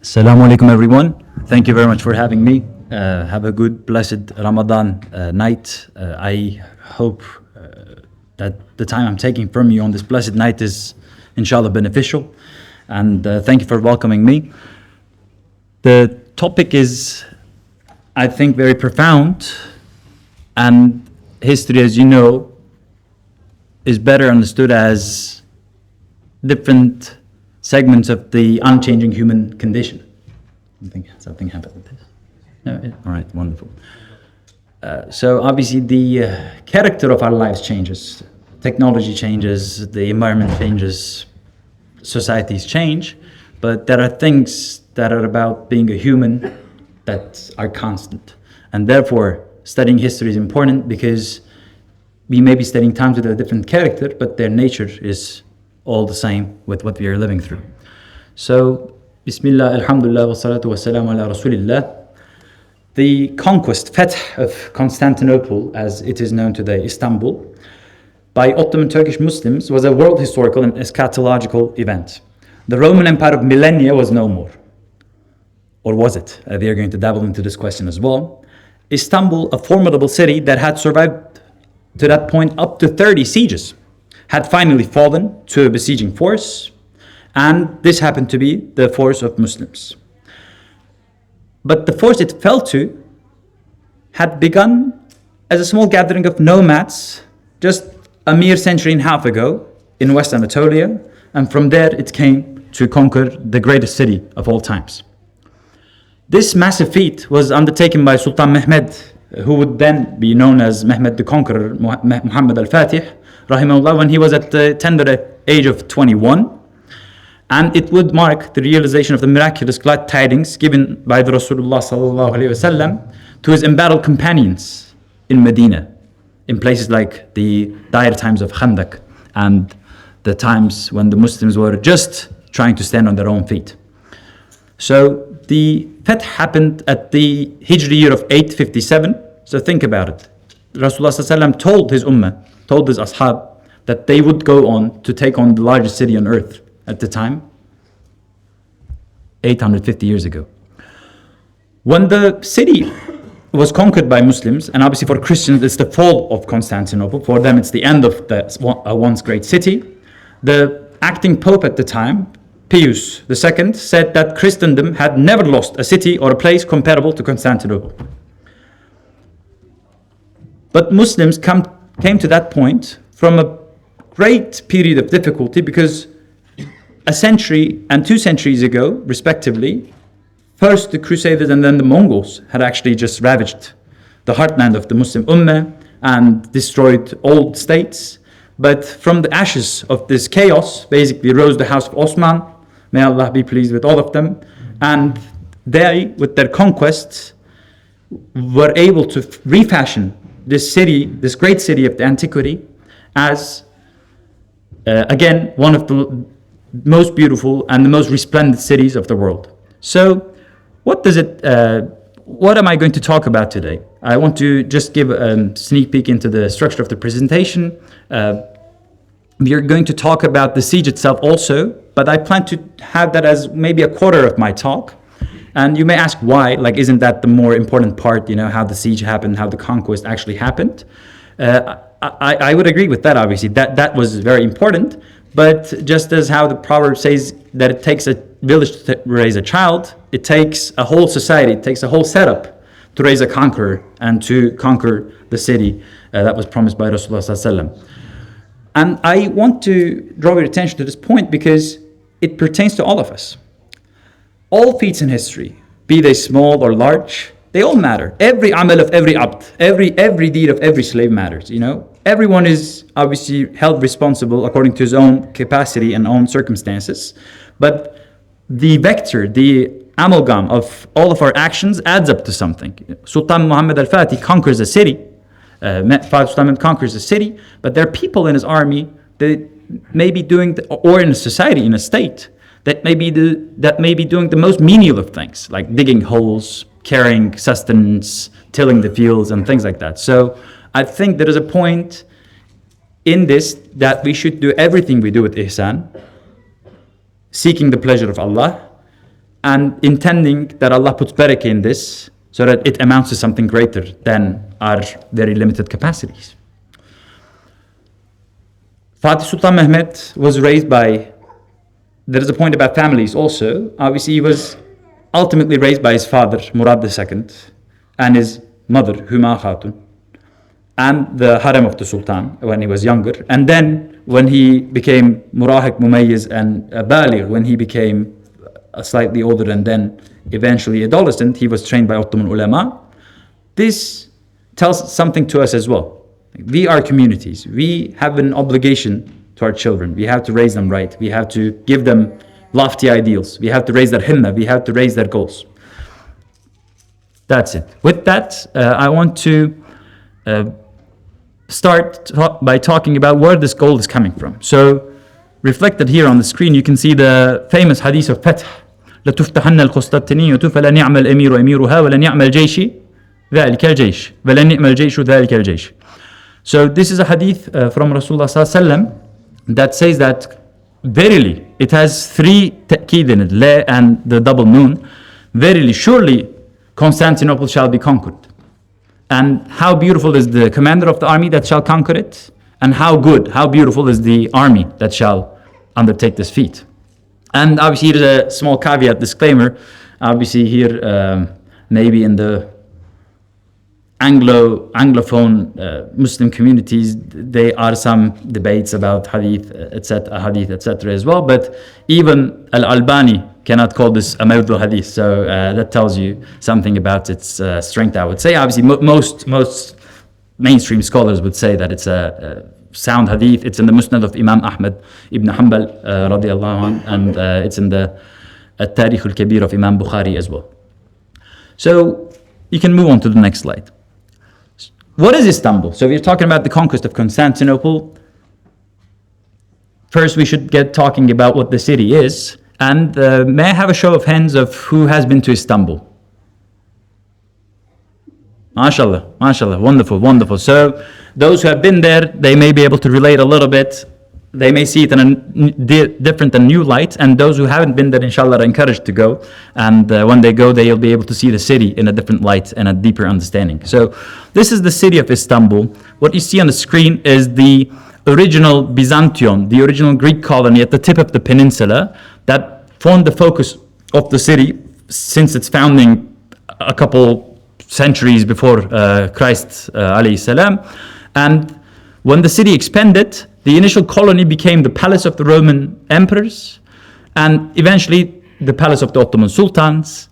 Assalamu alaikum everyone. Thank you very much for having me. Have a good, blessed Ramadan night. I hope that the time I'm taking from you on this blessed night is inshallah beneficial. And thank you for welcoming me. The topic is, I think, very profound. And history, as you know, is better understood as different segments of the unchanging human condition. Something happened with this. No, all right, wonderful. So obviously the character of our lives changes. Technology changes, the environment changes, societies change, but there are things that are about being a human that are constant. And therefore, studying history is important because we may be studying times with a different character, but their nature is all the same with what we are living through. So, Bismillah, Alhamdulillah, wa salatu wa salam ala Rasulillah. The conquest, Feth of Constantinople, as it is known today, Istanbul, by Ottoman Turkish Muslims was a world historical and eschatological event. The Roman Empire of millennia was no more. Or was it? We are going to dabble into this question as well. Istanbul, a formidable city that had survived to that point up to 30 sieges, had finally fallen to a besieging force, and this happened to be the force of Muslims. But the force it fell to had begun as a small gathering of nomads just a mere century and a half ago in West Anatolia, and from there it came to conquer the greatest city of all times. This massive feat was undertaken by Sultan Mehmed, who would then be known as Mehmed the Conqueror, Muhammad al-Fatih, rahimahullah, when he was at the tender age of 21. And it would mark the realization of the miraculous glad tidings given by the Rasulullah sallallahu alaihi wasallam to his embattled companions in Medina, in places like the dire times of Khandak and the times when the Muslims were just trying to stand on their own feet. So the Fath happened at the Hijri year of 857. So think about it. Rasulullah sallallahu alaihi wasallam told his ummah, told his ashab, that they would go on to take on the largest city on earth at the time, 850 years ago. When the city was conquered by Muslims, and obviously for Christians it's the fall of Constantinople, for them it's the end of the once great city, the acting pope at the time, Pius II, said that Christendom had never lost a city or a place comparable to Constantinople. But Muslims came to that point from a great period of difficulty because a century and 2 centuries ago, respectively, first the Crusaders and then the Mongols had actually just ravaged the heartland of the Muslim Ummah and destroyed old states. But from the ashes of this chaos, basically rose the House of Osman. May Allah be pleased with all of them. And they, with their conquests, were able to refashion this city, this great city of the antiquity, as again one of the most beautiful and the most resplendent cities of the world. So what am I going to talk about today? I want to just give a sneak peek into the structure of the presentation. We are going to talk about the siege itself also, but I plan to have that as maybe a quarter of my talk. And you may ask why, like, isn't that the more important part, how the siege happened, how the conquest actually happened? I would agree with that, obviously. That was very important. But just as how the proverb says that it takes a village to raise a child, it takes a whole society, it takes a whole setup to raise a conqueror and to conquer the city that was promised by Rasulullah sallallahu alaihi wasallam. And I want to draw your attention to this point because it pertains to all of us. All feats in history, be they small or large, they all matter. Every amal of every abd, every deed of every slave matters, Everyone is obviously held responsible according to his own capacity and own circumstances. But the vector, the amalgam of all of our actions adds up to something. Sultan Muhammad al-Fatih conquers a city. Sultan conquers a city, but there are people in his army that may be doing, or in a society, in a state, that may be doing the most menial of things, like digging holes, carrying sustenance, tilling the fields, and things like that. So I think there is a point in this that we should do everything we do with ihsan, seeking the pleasure of Allah, and intending that Allah puts barakah in this so that it amounts to something greater than our very limited capacities. Fatih Sultan Mehmed was raised by, there is a point about families also. Obviously, he was ultimately raised by his father, Murad II, and his mother, Huma Khatun, and the harem of the Sultan when he was younger. And then when he became Murahik, Mumayyiz, and Baligh, when he became slightly older and then eventually adolescent, he was trained by Ottoman ulama. This tells something to us as well. We are communities. We have an obligation to our children. We have to raise them right. We have to give them lofty ideals. We have to raise their himmah. We have to raise their goals. That's it. With that, I want to start by talking about where this goal is coming from. So, reflected here on the screen, you can see the famous hadith of Fath. لتفتحن القسطنطينية فلا نعم الأمير أميرها ولا نعم الجيش ذلك الجيش ولا نعم الجيش ذلك الجيش. So this is a hadith from Rasulullah ﷺ that says that verily, it has three ta'keed in it, la and the double noon. Verily, surely Constantinople shall be conquered. And how beautiful is the commander of the army that shall conquer it, and how good, how beautiful is the army that shall undertake this feat. And obviously here's a small caveat, disclaimer. Obviously here, maybe in the Anglophone Muslim communities, there are some debates about hadith, etc. as well. But even Al-Albani cannot call this a mawdu hadith. So that tells you something about its strength, I would say. Obviously, most mainstream scholars would say that it's a sound hadith. It's in the Musnad of Imam Ahmed ibn Hanbal radiallahu anh, and it's in the Tarikh al-Kabir of Imam Bukhari as well. So you can move on to the next slide. What is Istanbul? So we're talking about the conquest of Constantinople. First, we should get talking about what the city is. And may I have a show of hands of who has been to Istanbul? MashaAllah, MashaAllah, wonderful, wonderful. So those who have been there, they may be able to relate a little bit. They may see it in a different and new light. And those who haven't been there, inshallah, are encouraged to go. And when they go, they'll be able to see the city in a different light and a deeper understanding. So this is the city of Istanbul. What you see on the screen is the original Byzantium, the original Greek colony at the tip of the peninsula that formed the focus of the city since its founding a couple centuries before Christ alayhi salam. And when the city expanded, the initial colony became the palace of the Roman emperors and eventually the palace of the Ottoman sultans.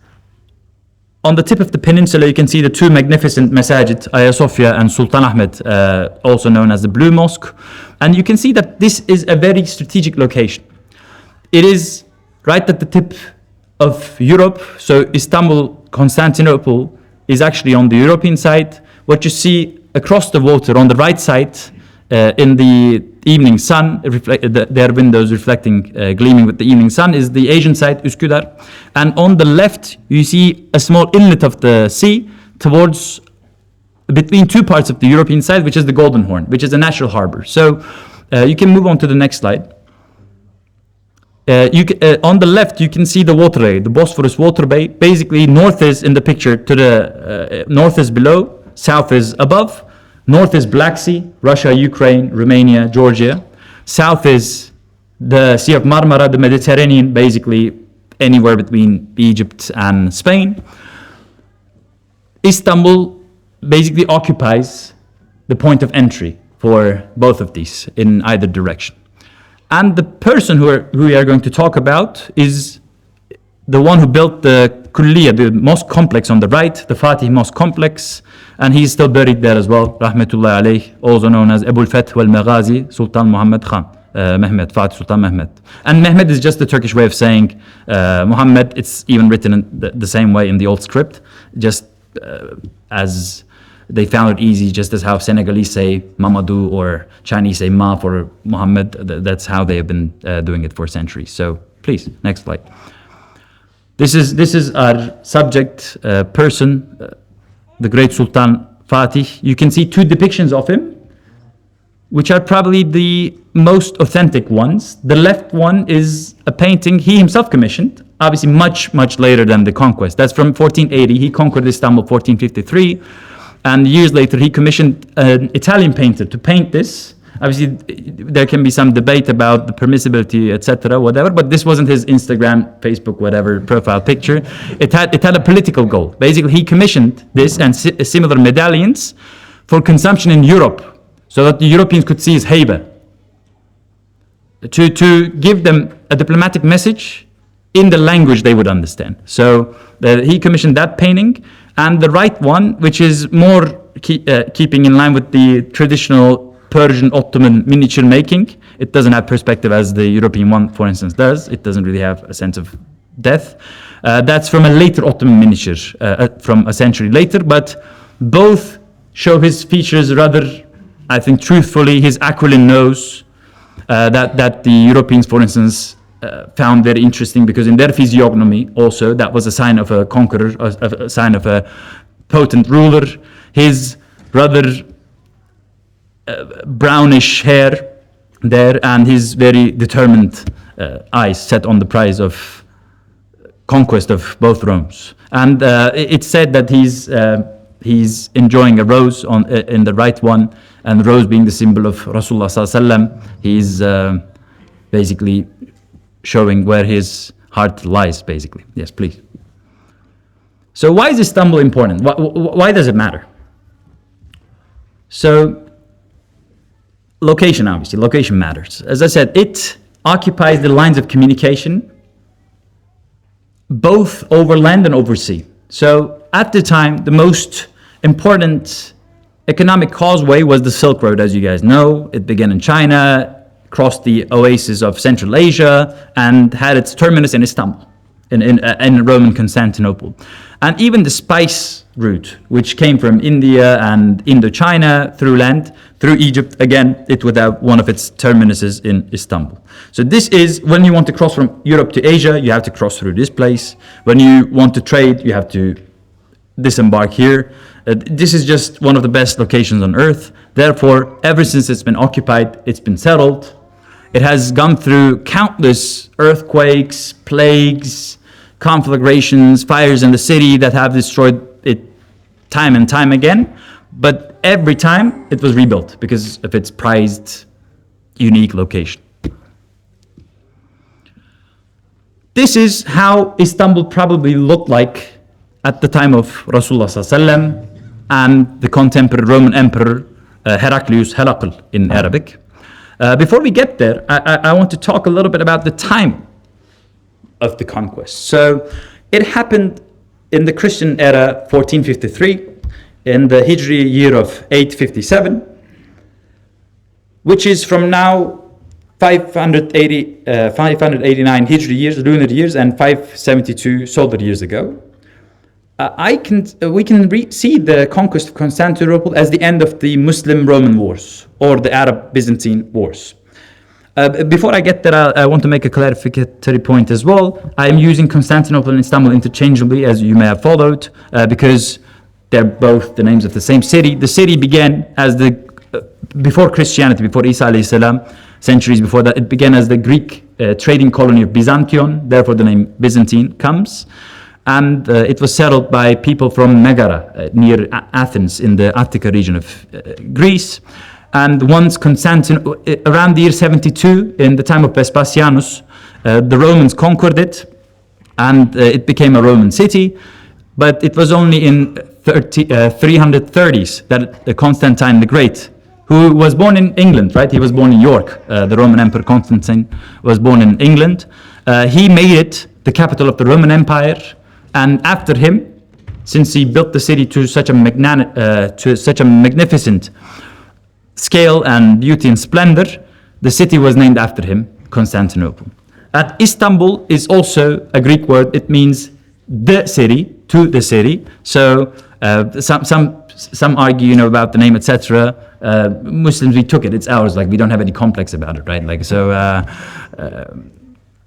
On the tip of the peninsula, you can see the two magnificent masajid, Hagia Sophia and Sultan Ahmet, also known as the Blue Mosque. And you can see that this is a very strategic location. It is right at the tip of Europe. So Istanbul, Constantinople is actually on the European side. What you see across the water on the right side in the evening sun, their windows reflecting, gleaming with the evening sun, is the Asian side, Üsküdar. And on the left, you see a small inlet of the sea towards, between two parts of the European side, which is the Golden Horn, which is a natural harbor. So you can move on to the next slide. On the left, you can see the waterway, the Bosphorus waterway. Basically, north is in the picture, to the north is below, south is above. North is Black Sea, Russia, Ukraine, Romania, Georgia. South is the Sea of Marmara, the Mediterranean, basically anywhere between Egypt and Spain. Istanbul basically occupies the point of entry for both of these in either direction. And the person who we are going to talk about is the one who built the Kulliya, the mosque complex on the right, the Fatih mosque complex, and he's still buried there as well, rahmatullah alayh, also known as Abu al-Fath wal-Maghazi, Sultan Muhammad Khan, Mehmed, Fatih Sultan Mehmed. And Mehmed is just the Turkish way of saying Muhammad. It's even written in the same way in the old script, just as they found it easy, just as how Senegalese say Mamadou or Chinese say Ma for Muhammad. That's how they have been doing it for centuries. So please, next slide. This is our subject person, the great Sultan Fatih. You can see two depictions of him, which are probably the most authentic ones. The left one is a painting he himself commissioned obviously much later than the conquest. That's from 1480. He conquered Istanbul 1453. And years later, he commissioned an Italian painter to paint this. Obviously, there can be some debate about the permissibility, etc., whatever, but this wasn't his Instagram, Facebook, whatever profile picture. It had a political goal. Basically, he commissioned this and similar medallions for consumption in Europe, so that the Europeans could see his haiba, to give them a diplomatic message in the language they would understand. So he commissioned that painting, and the right one, which is more keeping in line with the traditional Persian Ottoman miniature making. It doesn't have perspective as the European one, for instance, does. It doesn't really have a sense of depth. That's from a later Ottoman miniature, from a century later, but both show his features rather, I think, truthfully. His aquiline nose, that the Europeans, for instance, found very interesting, because in their physiognomy also, that was a sign of a conqueror, a sign of a potent ruler. His rather brownish hair there, and his very determined eyes set on the prize of conquest of both Romes. And it's said that he's enjoying a rose in the right one, and the rose being the symbol of Rasulullah sallallahu alaihi wasallam. He's basically showing where his heart lies, basically. Yes, please. So why is Istanbul important? Why does it matter? So location, obviously, location matters. As I said, it occupies the lines of communication, both over land and over sea. So at the time, the most important economic causeway was the Silk Road, as you guys know. It began in China, crossed the oasis of Central Asia, and had its terminus in Istanbul, in Roman Constantinople. And even the spice route, which came from India and Indochina through land, through Egypt, again, it would have one of its terminuses in Istanbul. So this is, when you want to cross from Europe to Asia, you have to cross through this place. When you want to trade, you have to disembark here. This is just one of the best locations on earth. Therefore, ever since it's been occupied, it's been settled. It has gone through countless earthquakes, plagues, conflagrations, fires in the city that have destroyed it time and time again. But every time it was rebuilt because of its prized, unique location. This is how Istanbul probably looked like at the time of Rasulullah sallallahu and the contemporary Roman Emperor Heraclius Herakl in Arabic. Before we get there, I want to talk a little bit about the time of the conquest. So it happened in the Christian era, 1453, in the Hijri year of 857, which is from now 589 Hijri years, lunar years, and 572 solar years ago. We can see the conquest of Constantinople as the end of the Muslim-Roman wars, or the Arab-Byzantine wars. Before I get there, I want to make a clarificatory point as well. I am using Constantinople and Istanbul interchangeably, as you may have followed, because they're both the names of the same city. The city began as before Christianity, before Isa alayhi salam, centuries before that, it began as the Greek trading colony of Byzantion, therefore the name Byzantine comes. And it was settled by people from Megara, near Athens, in the Attica region of Greece. And once around the year 72, in the time of Vespasianus, the Romans conquered it, and it became a Roman city. But it was only in 330s that Constantine the Great, who was born in England, right? He was born in York. The Roman Emperor Constantine was born in England. He made it the capital of the Roman Empire. And after him, since he built the city to such a magnificent scale and beauty and splendor, the city was named after him, Constantinople. And Istanbul is also a Greek word. It means the city, to the city. So some argue, about the name, etc. Muslims, we took it. It's ours. Like, we don't have any complex about it, right? Like, so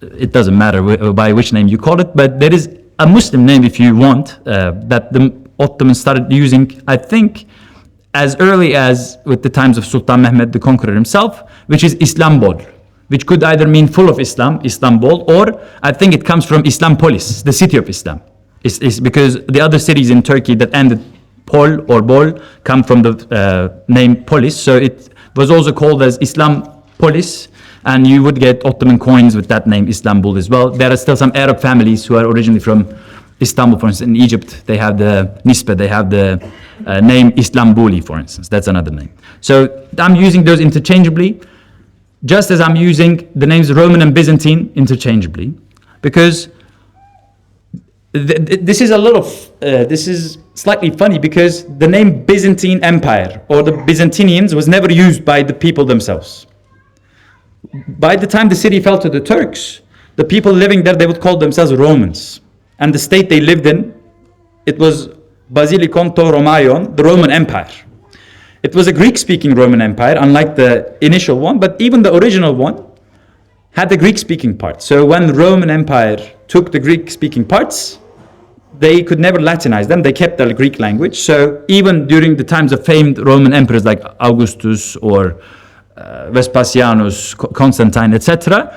it doesn't matter by which name you call it. But there is a Muslim name, if you want, that the Ottomans started using, I think, as early as with the times of Sultan Mehmed, the conqueror himself, which is Islambol. which could either mean full of Islam, Istanbul, or I think it comes from Islampolis, the city of Islam. It's because the other cities in Turkey that ended Pol or Bol come from the name Polis, so it was also called as Islampolis, and you would get Ottoman coins with that name, Istanbul, as well. There are still some Arab families who are originally from Istanbul, for instance. In Egypt, they have the Nisba, they have the name Islambuli, for instance. That's another name. So I'm using those interchangeably, just as I'm using the names Roman and Byzantine interchangeably, because this is slightly funny, because the name Byzantine Empire or the Byzantinians was never used by the people themselves. By the time the city fell to the Turks, the people living there, they would call themselves Romans. And the state they lived in, it was Basilikonto Romaion, the Roman Empire. It was a Greek-speaking Roman Empire, unlike the initial one, but even the original one had the Greek-speaking part. So when the Roman Empire took the Greek-speaking parts, they could never Latinize them. They kept the Greek language. So even during the times of famed Roman emperors like Augustus or Vespasianus, Constantine, etc.,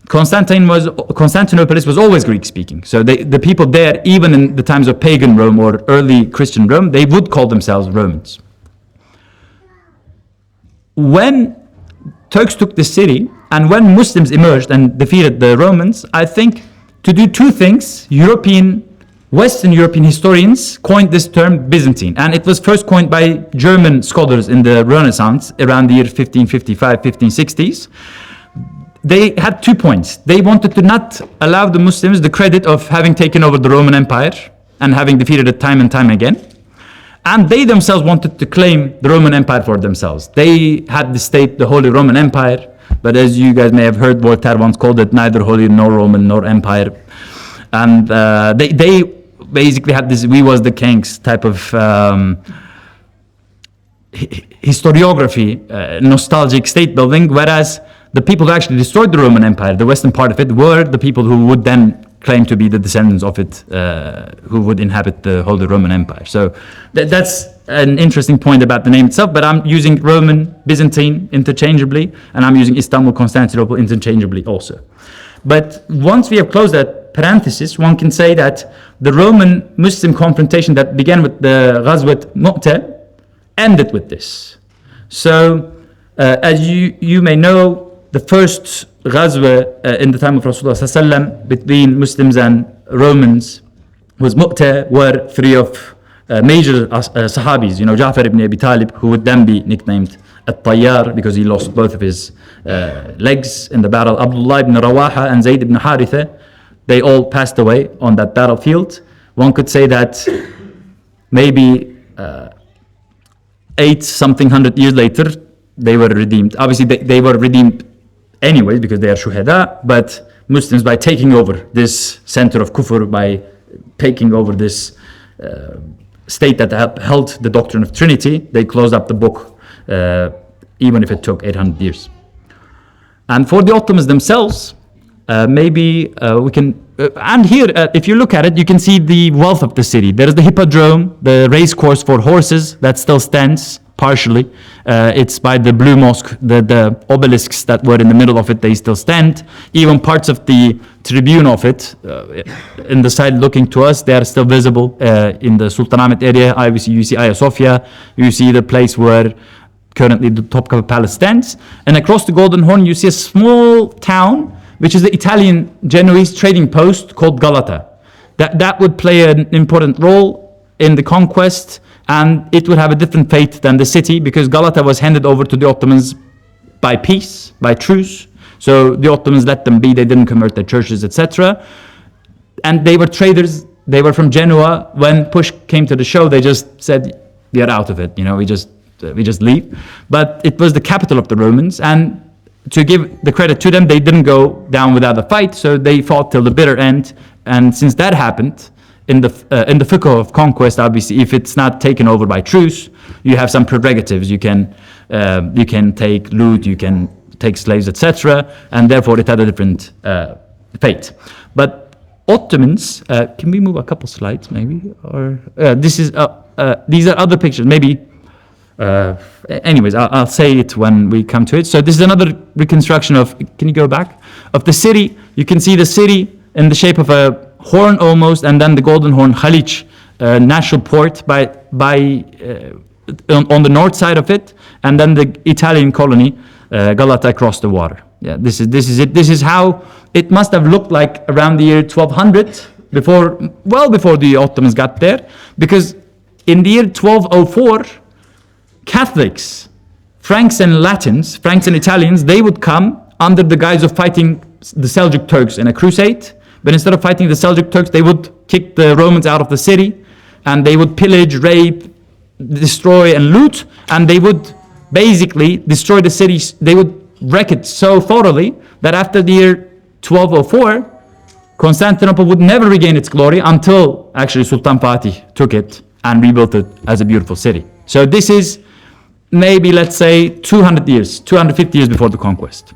Constantinople was always Greek-speaking. So the people there, even in the times of pagan Rome or early Christian Rome, they would call themselves Romans. When Turks took the city, and when Muslims emerged and defeated the Romans, I think to do two things, Western European historians coined this term Byzantine, and it was first coined by German scholars in the Renaissance around the year 1555, 1560s. They had 2 points. They wanted to not allow the Muslims the credit of having taken over the Roman Empire and having defeated it time and time again. And they themselves wanted to claim the Roman Empire for themselves. They had the state, the Holy Roman Empire, but as you guys may have heard, Voltaire once called it neither Holy nor Roman nor Empire. And they basically had this "we was the kings" type of historiography, nostalgic state building, whereas the people who actually destroyed the Roman Empire, the western part of it, were the people who would then claim to be the descendants of it, who would inhabit the Holy Roman Empire. So that's an interesting point about the name itself, but I'm using Roman, Byzantine interchangeably, and I'm using Istanbul, Constantinople interchangeably also. But once we have closed that parenthesis, one can say that the Roman-Muslim confrontation that began with the Ghazwat Mu'tah ended with this. So, as you may know, the first Ghazwa in the time of Rasulullah between Muslims and Romans was Mu'tah, where three of major Sahabis, Ja'far ibn Abi Talib, who would then be nicknamed At-Tayyar because he lost both of his legs in the battle, Abdullah ibn Rawaha and Zayd ibn Haritha, they all passed away on that battlefield. One could say that maybe 8-something hundred years later, they were redeemed. Obviously, they were redeemed anyways because they are shuhada, but Muslims, by taking over this center of kufr, by taking over this state that held the doctrine of Trinity, they closed up the book, even if it took 800 years. And for the Ottomans themselves, maybe we can, and here, if you look at it, you can see the wealth of the city. There is the hippodrome, the race course for horses that still stands partially. It's by the Blue Mosque, the obelisks that were in the middle of it, they still stand. Even parts of the tribune of it, in the side looking to us, they are still visible in the Sultan Ahmet area. Obviously, you see Hagia Sophia, you see the place where currently the Topkapi Palace stands. And across the Golden Horn, you see a small town, which is the Italian Genoese trading post called Galata. That would play an important role in the conquest, and it would have a different fate than the city because Galata was handed over to the Ottomans by peace, by truce. So the Ottomans let them be, they didn't convert their churches, etc. And they were traders, they were from Genoa. When push came to the shove, they just said, we are out of it, we just leave. But it was the capital of the Romans, and to give the credit to them, they didn't go down without a fight, so they fought till the bitter end. And since that happened, in the fiqh of conquest, obviously, if it's not taken over by truce, you have some prerogatives. You can take loot, you can take slaves, etc., and therefore it had a different fate. But Ottomans, can we move a couple slides, maybe? Or these are other pictures, maybe. Anyways, I'll say it when we come to it. So this is another reconstruction of, can you go back? Of the city. You can see the city in the shape of a horn almost, and then the Golden Horn, Khalij, national port on the north side of it, and then the Italian colony, Galata, across the water. Yeah, this is it. This is how it must have looked like around the year 1200, well before the Ottomans got there, because in the year 1204, Catholics, Franks and Italians, they would come under the guise of fighting the Seljuk Turks in a crusade. But instead of fighting the Seljuk Turks, they would kick the Romans out of the city, and they would pillage, rape, destroy, and loot, and they would basically destroy the cities. They would wreck it so thoroughly that after the year 1204, Constantinople would never regain its glory until actually Sultan Fatih took it and rebuilt it as a beautiful city. So this is maybe, let's say, 250 years before the conquest.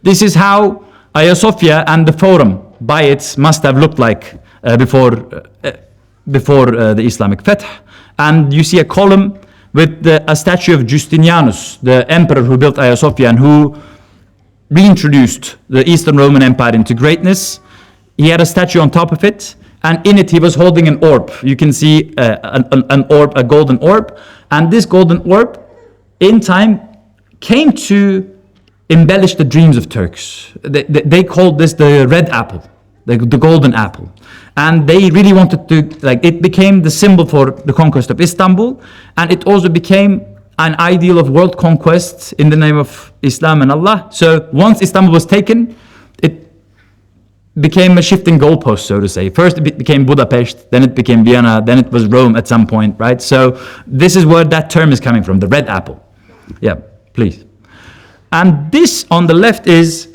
This is how Hagia Sophia and the Forum by it must have looked like before the Islamic Fetih. And you see a column with a statue of Justinianus, the emperor who built Hagia Sophia and who reintroduced the Eastern Roman Empire into greatness. He had a statue on top of it, and in it he was holding an orb. You can see an orb, a golden orb, and this golden orb in time came to embellish the dreams of Turks. They called this the red apple, the golden apple. And they really wanted to, it became the symbol for the conquest of Istanbul, and it also became an ideal of world conquest in the name of Islam and Allah. So once Istanbul was taken, it became a shifting goalpost, so to say. First it became Budapest, then it became Vienna, then it was Rome at some point, right? So this is where that term is coming from, the red apple. Yeah, please. And this on the left is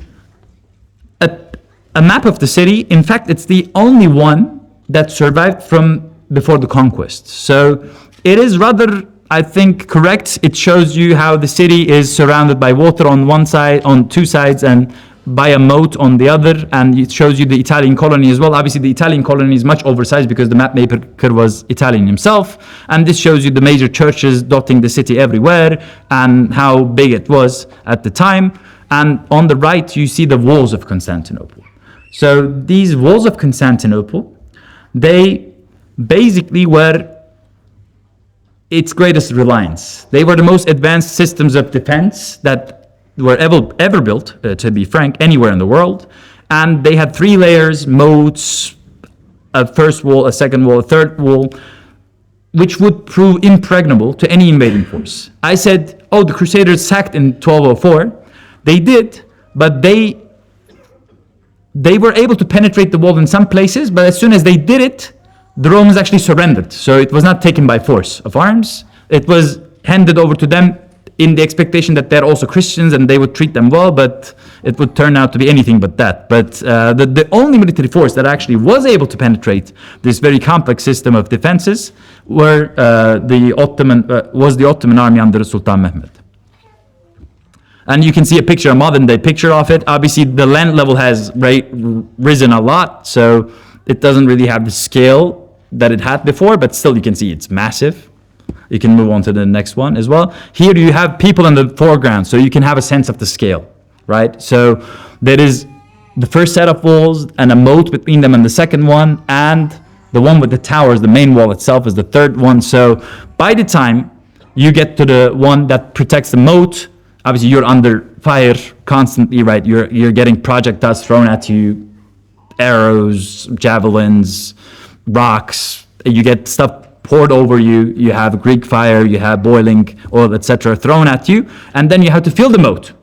a map of the city. In fact, it's the only one that survived from before the conquest. So it is rather, I think, correct. It shows you how the city is surrounded by water on one side, on two sides, and by a moat on the other. And it shows you the Italian colony as well. Obviously, the Italian colony is much oversized because the map maker was Italian himself. And this shows you the major churches dotting the city everywhere and how big it was at the time. And on the right, you see the walls of Constantinople. So these walls of Constantinople, they basically were its greatest reliance. They were the most advanced systems of defense that were ever built, to be frank, anywhere in the world. And they had 3 layers, moats, a first wall, a second wall, a third wall, which would prove impregnable to any invading force. I said, the Crusaders sacked in 1204. They did, but they were able to penetrate the wall in some places, but as soon as they did it, the Romans actually surrendered. So it was not taken by force of arms. It was handed over to them in the expectation that they're also Christians and they would treat them well, but it would turn out to be anything but that. But the only military force that actually was able to penetrate this very complex system of defenses was the Ottoman army under Sultan Mehmed. And you can see a modern day picture of it. Obviously, the land level has risen a lot, so it doesn't really have the scale that it had before, but still you can see it's massive. You can move on to the next one as well. Here you have people in the foreground, so you can have a sense of the scale, right? So there is the first set of walls and a moat between them and the second one, and the one with the towers, the main wall itself, is the third one. So by the time you get to the one that protects the moat, obviously you're under fire constantly, right? You're getting projectiles thrown at you, arrows, javelins, rocks. You get stuff poured over you. You have Greek fire, you have boiling oil, etc. thrown at you, and then you have to fill the moat.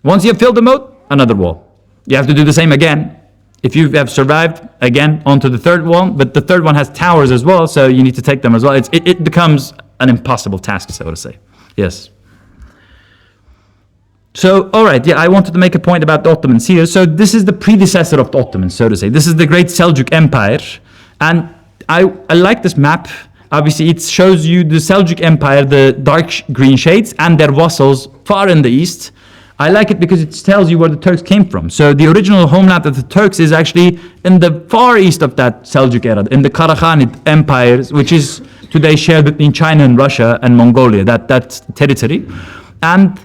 Once you have filled the moat, another wall. You have to do the same again. If you have survived, again, onto the third wall, but the third one has towers as well, so you need to take them as well. It becomes an impossible task, so to say. Yes. So, all right, I wanted to make a point about the Ottomans here. So this is the predecessor of the Ottomans, so to say. This is the great Seljuk Empire. And I like this map. Obviously, it shows you the Seljuk Empire, the dark green shades, and their vassals far in the east. I like it because it tells you where the Turks came from. So the original homeland of the Turks is actually in the far east of that Seljuk era, in the Karaghanid empires, which is today shared between China and Russia and Mongolia, that territory. And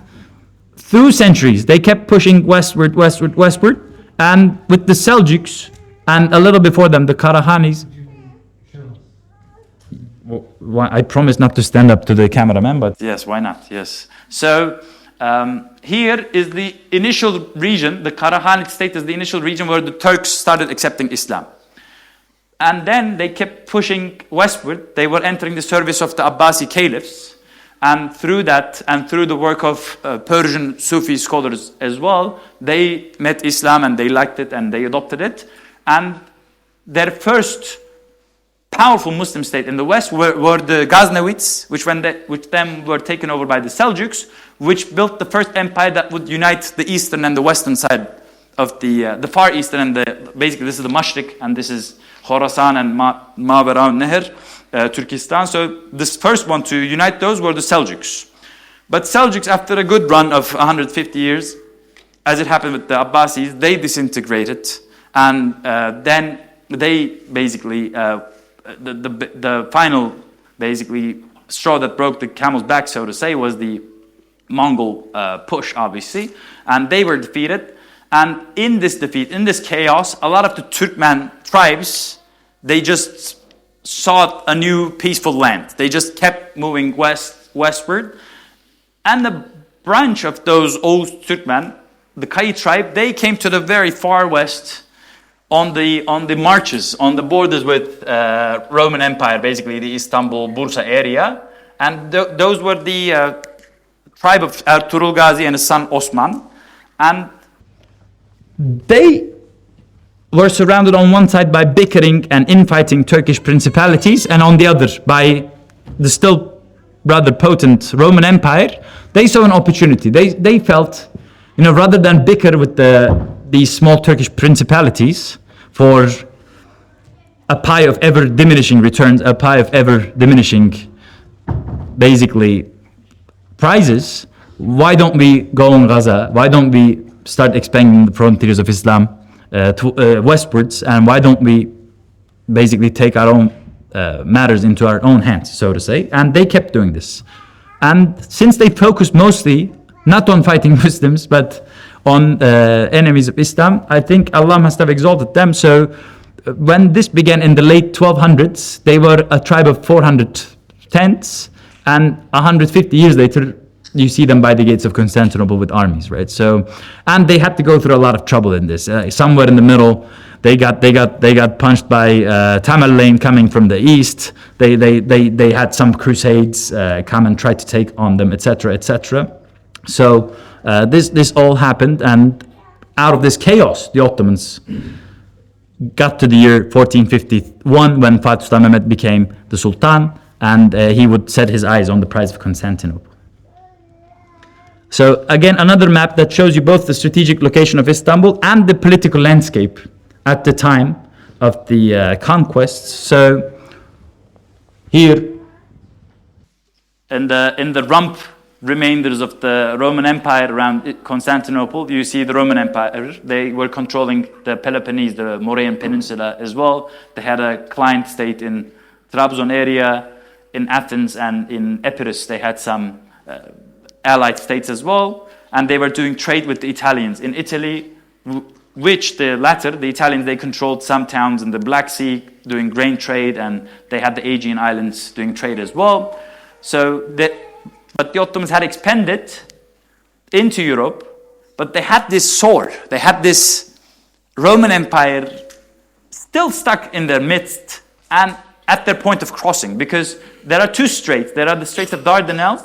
through centuries, they kept pushing westward, and with the Seljuks, and a little before them, the Karaghanis. I promise not to stand up to the cameraman, but yes, why not? Yes. So here is the initial region. The Karaghanid state is the initial region where the Turks started accepting Islam. And then they kept pushing westward. They were entering the service of the Abbasi caliphs. And through that, and through the work of Persian Sufi scholars as well, they met Islam and they liked it and they adopted it. And their first powerful Muslim state in the West were the Ghaznavids, which then were taken over by the Seljuks, which built the first empire that would unite the eastern and the western side of the far eastern and basically this is the Mashriq and this is Khorasan and Mawara Nehr, Turkestan. So this first one to unite those were the Seljuks. But Seljuks, after a good run of 150 years, as it happened with the Abbasis, they disintegrated, and then they basically the final basically straw that broke the camel's back, so to say, was the Mongol push, obviously, and they were defeated. And in this defeat, in this chaos, a lot of the Turkmen tribes, they just sought a new peaceful land. They just kept moving westward. And the branch of those old Turkmen, the Kai tribe, they came to the very far west on the marches, on the borders with Roman Empire, basically the Istanbul, Bursa area. And those were the tribe of Ertuğrul Gazi and his son Osman. And they were surrounded on one side by bickering and infighting Turkish principalities, and on the other by the still rather potent Roman Empire. They saw an opportunity. They felt, rather than bicker with these small Turkish principalities for a pie of ever diminishing returns, a pie of ever diminishing, basically, prizes, why don't we go on Gaza? Why don't we start expanding the frontiers of Islam westwards, and why don't we basically take our own matters into our own hands, so to say? And they kept doing this. And since they focused mostly not on fighting Muslims, but on enemies of Islam, I think Allah must have exalted them. So when this began in the late 1200s, they were a tribe of 400 tents, and 150 years later, you see them by the gates of Constantinople with armies, right? So, and they had to go through a lot of trouble in this. Somewhere in the middle, they got punched by Tamerlane coming from the east. They had some crusades come and try to take on them, etc., etc. So this all happened, and out of this chaos, the Ottomans got to the year 1451 when Sultan Mehmed became the Sultan, and he would set his eyes on the prize of Constantinople. So again, another map that shows you both the strategic location of Istanbul and the political landscape at the time of the conquests. So here, in the rump remainders of the Roman Empire around Constantinople, you see the Roman Empire. They were controlling the Peloponnese, the Morean Peninsula as well. They had a client state in Trabzon area, in Athens, and in Epirus. They had some allied states as well, and they were doing trade with the Italians in Italy, which the Italians, they controlled some towns in the Black Sea doing grain trade, and they had the Aegean Islands doing trade as well. But the Ottomans had expanded into Europe, but they had this sword. They had this Roman Empire still stuck in their midst and at their point of crossing, because there are two straits. There are the Straits of Dardanelles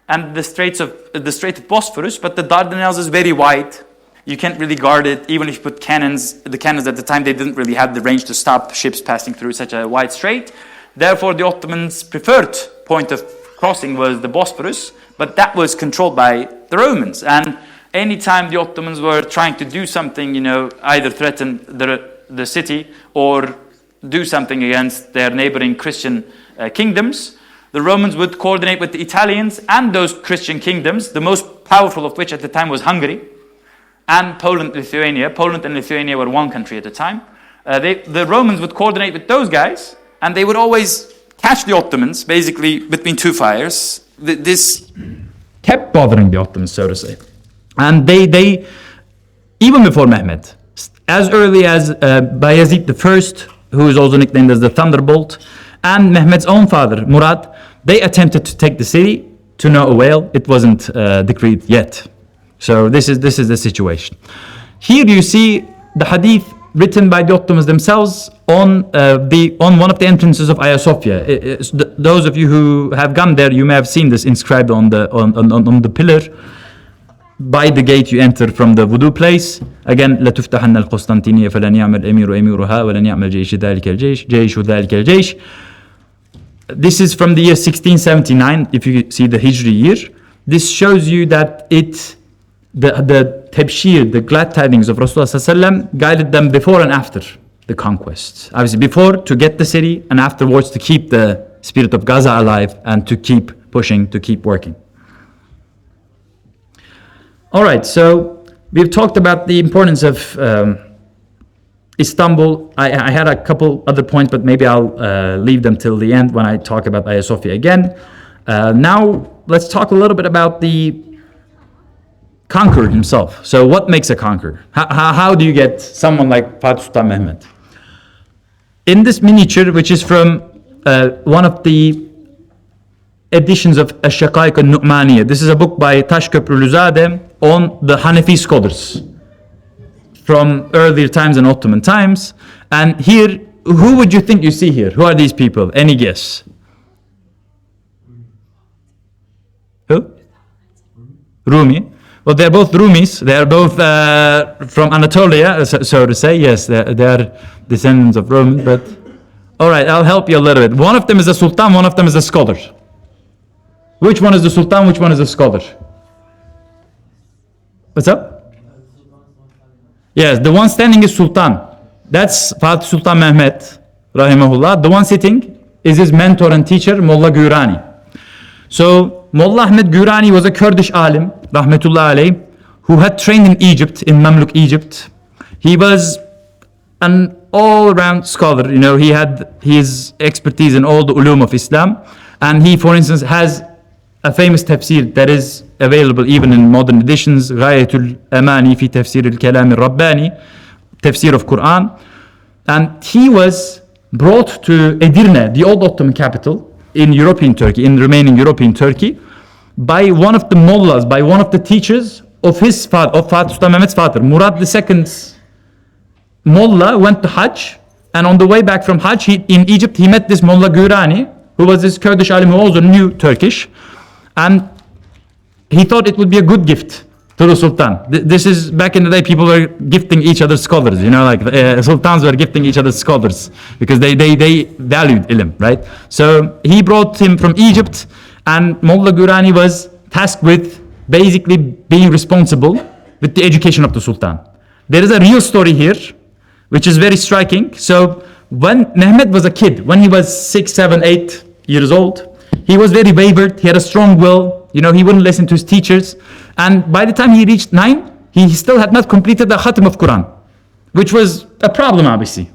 and the Strait of Bosphorus, but the Dardanelles is very wide. You can't really guard it, even if you put cannons. The cannons at the time, they didn't really have the range to stop ships passing through such a wide strait. Therefore, the Ottomans' preferred point of crossing was the Bosphorus, but that was controlled by the Romans. And anytime the Ottomans were trying to do something, either threaten the city or do something against their neighboring Christian kingdoms, the Romans would coordinate with the Italians and those Christian kingdoms. The most powerful of which at the time was Hungary and Poland, Lithuania. Poland and Lithuania were one country at the time. The Romans would coordinate with those guys, and they would always catch the Ottomans, basically between two fires. This kept bothering the Ottomans, so to say. And they even before Mehmed, as early as Bayezid I, who is also nicknamed as the Thunderbolt, and Mehmed's own father, Murad, they attempted to take the city to no avail. It wasn't decreed yet. So this is the situation. Here you see the hadith written by the Ottomans themselves on one of the entrances of Hagia Sophia. Those of you who have gone there, you may have seen this inscribed on the pillar. By the gate you enter from the wudu place. Again, لا تفتحن القسطنطينية فلن يعمل أمير أميرها ولن يعمل جيش ذلك الجيش جيش ذلك الجيش. This is from the year 1679. If you see the Hijri year, this shows you that the tabshir, the glad tidings of Rasulullah guided them before and after the conquest. Obviously, before to get the city, and afterwards to keep the spirit of Gaza alive and to keep pushing, to keep working. All right, so we've talked about the importance of Istanbul. I had a couple other points, but maybe I'll leave them till the end when I talk about Hagia Sophia again. Now, let's talk a little bit about the conqueror himself. So what makes a conqueror? How do you get someone like Fatih Sultan Mehmed? In this miniature, which is from one of the editions of Ash-Shaqaiq al-Nu'maniyya. This is a book by Taşköprülüzade on the Hanafi scholars from earlier times and Ottoman times. And here, who would you think you see here? Who are these people? Any guess? Who? Rumi. Well, they're both Rumis. They're both from Anatolia, so to say. Yes, they're descendants of Romans. But all right, I'll help you a little bit. One of them is a sultan. One of them is a scholar. Which one is the sultan? Which one is the scholar? What's up? Yes, the one standing is sultan. That's Fatih Sultan Mehmed, rahimahullah. The one sitting is his mentor and teacher, Mullah Gurani. So Mullah Ahmed Gurani was a Kurdish alim, rahmatullah alayh, who had trained in Egypt, in Mamluk Egypt. He was an all-around scholar. You know, he had his expertise in all the ulum of Islam. And he, for instance, has a famous tafsir that is available even in modern editions, Ghayatul Amani fi Tafsir al-Kalam al-Rabbani, tafsir of Quran. And he was brought to Edirne, the old Ottoman capital, in European Turkey, in remaining European Turkey, by one of the mullahs, by one of the teachers of his father, of Fatih Sultan Mehmed's father. Murad II's mullah went to Hajj, and on the way back from Hajj, in Egypt, he met this Mullah Gurani, who was this Kurdish alim who also knew Turkish, and he thought it would be a good gift to the Sultan. This is back in the day, people were gifting each other scholars, you know, like sultans were gifting each other scholars because they valued ilm, right? So he brought him from Egypt, and Mullah Gurani was tasked with basically being responsible with the education of the Sultan. There is a real story here, which is very striking. So when Mehmed was a kid, when he was 6, 7, 8 years old, he was very wayward. He had a strong will. You know, he wouldn't listen to his teachers. And by the time he reached 9, he still had not completed the khatam of Quran, which was a problem, obviously.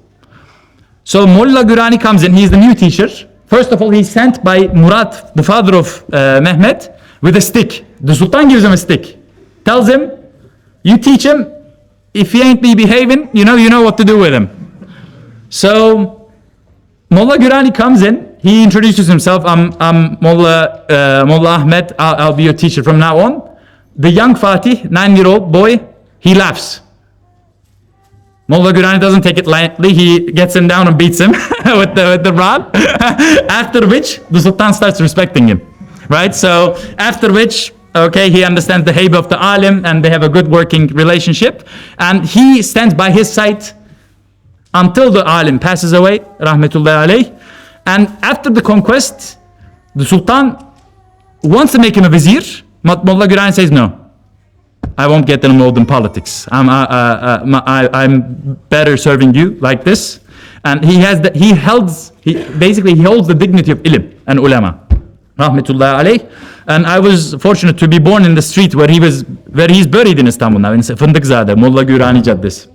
So Mullah Gurani comes in. He's the new teacher. First of all, he's sent by Murad, the father of Mehmed, with a stick. The Sultan gives him a stick. Tells him, you teach him. If he ain't be behaving, you know what to do with him. So Mullah Gurani comes in. He introduces himself. I'm Mullah Ahmed. I'll be your teacher from now on. The young Fatih, 9-year-old boy, he laughs. Mullah Gurani doesn't take it lightly. He gets him down and beats him with the rod. After which, the Sultan starts respecting him. Right? So after which, okay, he understands the hayba of the alim and they have a good working relationship. And he stands by his side until the alim passes away, rahmatullahi alayh. And after the conquest, the Sultan wants to make him a vizier. Mullah Gurani says, no, I won't get involved in politics. I'm better serving you like this. And he holds the dignity of ilm and ulama. rahmetullah alayh. And I was fortunate to be born in the street where he's buried in Istanbul now, in Fındıkzade, Molla Gürani Caddesi,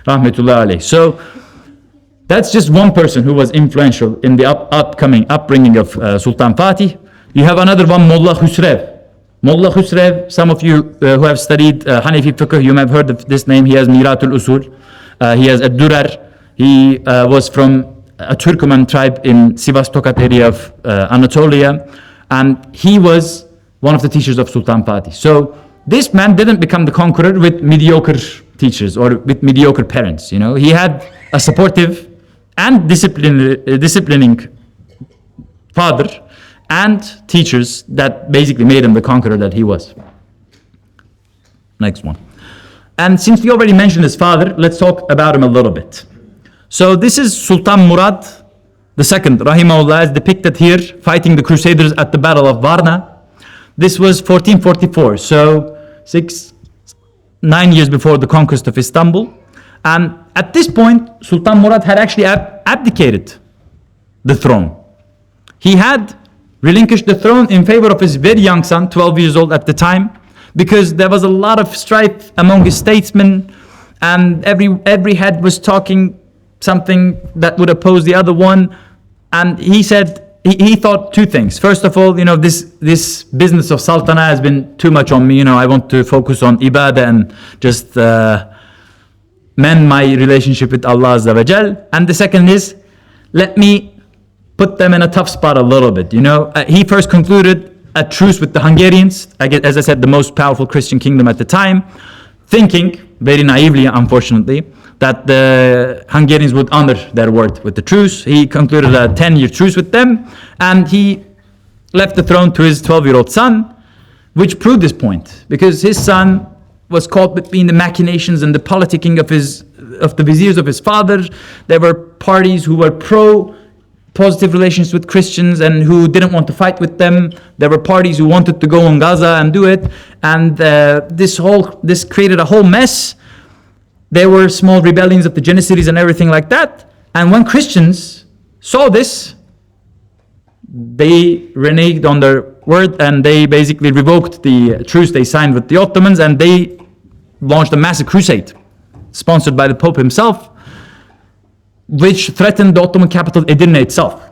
rahmetullah alayh. So that's just one person who was influential in the upbringing of Sultan Fatih. You have another one, Molla Husrev. Molla Husrev, some of you who have studied Hanefi fiqh, you may have heard of this name. He has Miratul Usul. He has Ad-Durar. He was from a Turkoman tribe in Sivas Tokat area of Anatolia. And he was one of the teachers of Sultan Fatih. So this man didn't become the conqueror with mediocre teachers or with mediocre parents. You know, he had a supportive and disciplining father and teachers that basically made him the conqueror that he was. Next one. And since we already mentioned his father, let's talk about him a little bit. So this is Sultan Murad II, rahimahullah, is depicted here fighting the Crusaders at the Battle of Varna. This was 1444, so 9 years before the conquest of Istanbul. And at this point, Sultan Murad had actually abdicated the throne. He had relinquished the throne in favor of his very young son, 12 years old at the time, because there was a lot of strife among his statesmen, and every head was talking something that would oppose the other one. And he said, he thought two things. First of all, you know, this business of sultana has been too much on me. You know, I want to focus on ibadah and just mend my relationship with Allah Azza wa Jal. And the second is, let me put them in a tough spot a little bit. You know, he first concluded a truce with the Hungarians, as I said, the most powerful Christian kingdom at the time, thinking, very naively unfortunately, that the Hungarians would honor their word with the truce. He concluded a 10-year truce with them, and he left the throne to his 12-year-old son, which proved this point, because his son was caught between the machinations and the politicking of the viziers of his father. There were parties who were pro-positive relations with Christians and who didn't want to fight with them. There were parties who wanted to go on Gaza and do it, and this created a whole mess. There were small rebellions of the Janissaries and everything like that. And when Christians saw this, they reneged on their word and they basically revoked the truce they signed with the Ottomans, and they launched a massive crusade sponsored by the Pope himself, which threatened the Ottoman capital Edirne itself.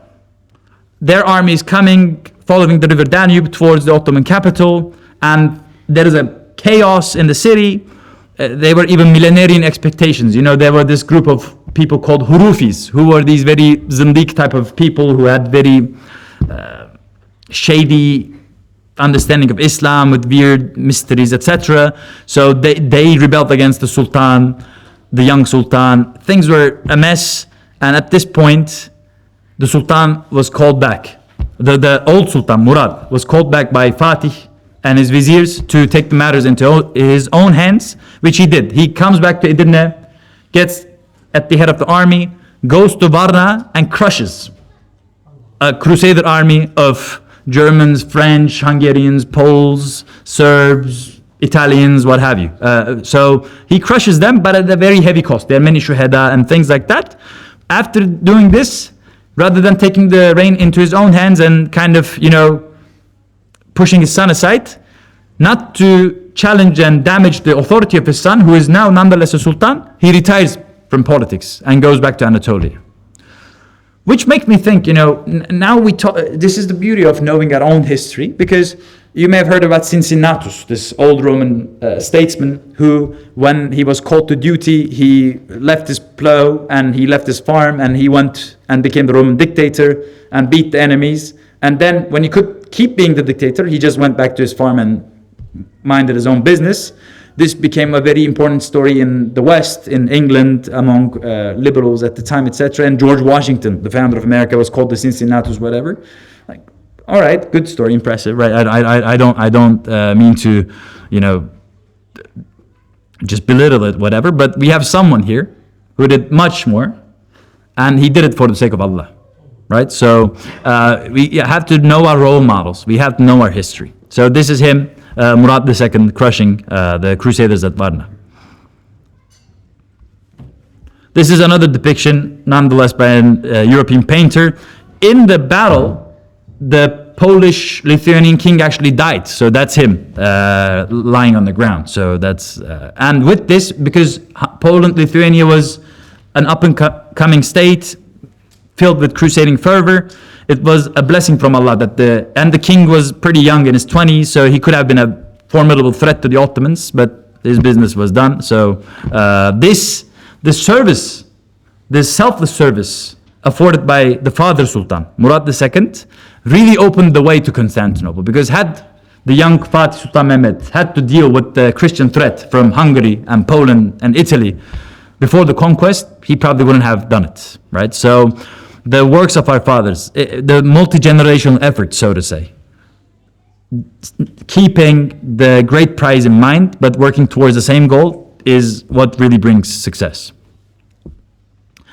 Their army is coming, following the river Danube towards the Ottoman capital, and there is a chaos in the city. They were even millenarian expectations. You know, there were this group of people called Hurufis, who were these very Zindiq type of people who had very shady understanding of Islam with weird mysteries, etc. So they rebelled against the Sultan, the young Sultan. Things were a mess, and at this point, the Sultan was called back. The old Sultan, Murad, was called back by Fatih and his viziers to take the matters into his own hands, which he did. He comes back to Edirne, gets at the head of the army, goes to Varna and crushes a crusader army of Germans, French, Hungarians, Poles, Serbs, Italians, what have you. So he crushes them, but at a very heavy cost. There are many shuhada and things like that. After doing this, rather than taking the reign into his own hands and kind of, you know, pushing his son aside, not to challenge and damage the authority of his son, who is now nonetheless a sultan, he retires from politics and goes back to Anatolia. Which makes me think, you know, now we talk, this is the beauty of knowing our own history, because you may have heard about Cincinnatus, this old Roman statesman who, when he was called to duty, he left his plow and he left his farm and he went and became the Roman dictator and beat the enemies. And then when he could keep being the dictator, he just went back to his farm and minded his own business. This became a very important story in the West, in England, among liberals at the time, etc. And George Washington, the founder of America, was called the Cincinnatus, whatever. Like, all right, good story, impressive, right? I don't mean to, you know, just belittle it, whatever. But we have someone here who did much more, and he did it for the sake of Allah. Right? So we have to know our role models. We have to know our history. So this is him, Murad II, crushing the Crusaders at Varna. This is another depiction, nonetheless, by a European painter. In the battle, the Polish-Lithuanian king actually died. So that's him lying on the ground. So that's, and with this, because Poland, Lithuania was an up-and-coming state filled with crusading fervor, it was a blessing from Allah that the king was pretty young in his 20s, so he could have been a formidable threat to the Ottomans, but his business was done. So this service, this selfless service afforded by the father Sultan, Murad II, really opened the way to Constantinople, because had the young Fatih Sultan Mehmed had to deal with the Christian threat from Hungary and Poland and Italy before the conquest, he probably wouldn't have done it, right? So the works of our fathers, the multi-generational effort, so to say, keeping the great prize in mind, but working towards the same goal is what really brings success.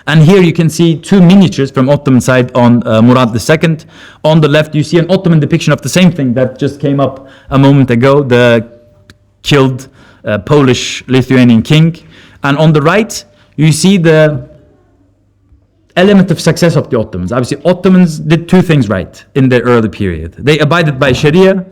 And here you can see two miniatures from Ottoman side on Murad II. On the left, you see an Ottoman depiction of the same thing that just came up a moment ago, the killed Polish-Lithuanian king. And on the right, you see the element of success of the Ottomans. Obviously, Ottomans did two things right in their early period. They abided by Sharia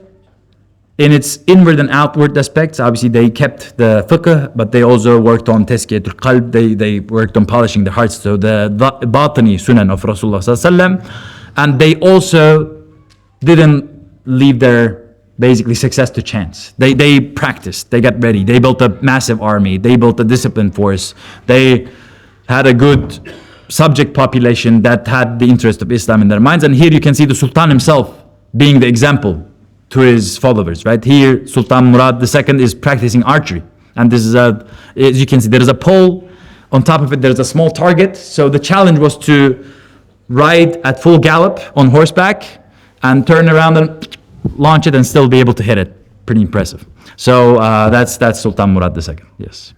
in its inward and outward aspects. Obviously, they kept the fiqh, but they also worked on tazkiyatul qalb. They worked on polishing the hearts, so the batini sunan of Rasulullah sallallahu alaihi wasallam. And they also didn't leave their basically success to chance. They practiced, they got ready, they built a massive army, they built a disciplined force, they had a good subject population that had the interest of Islam in their minds. And here you can see the Sultan himself being the example to his followers, right? Here, Sultan Murad II is practicing archery. And this is as you can see, there is a pole. On top of it, there's a small target. So the challenge was to ride at full gallop on horseback and turn around and launch it and still be able to hit it. Pretty impressive. So that's Sultan Murad II, yes.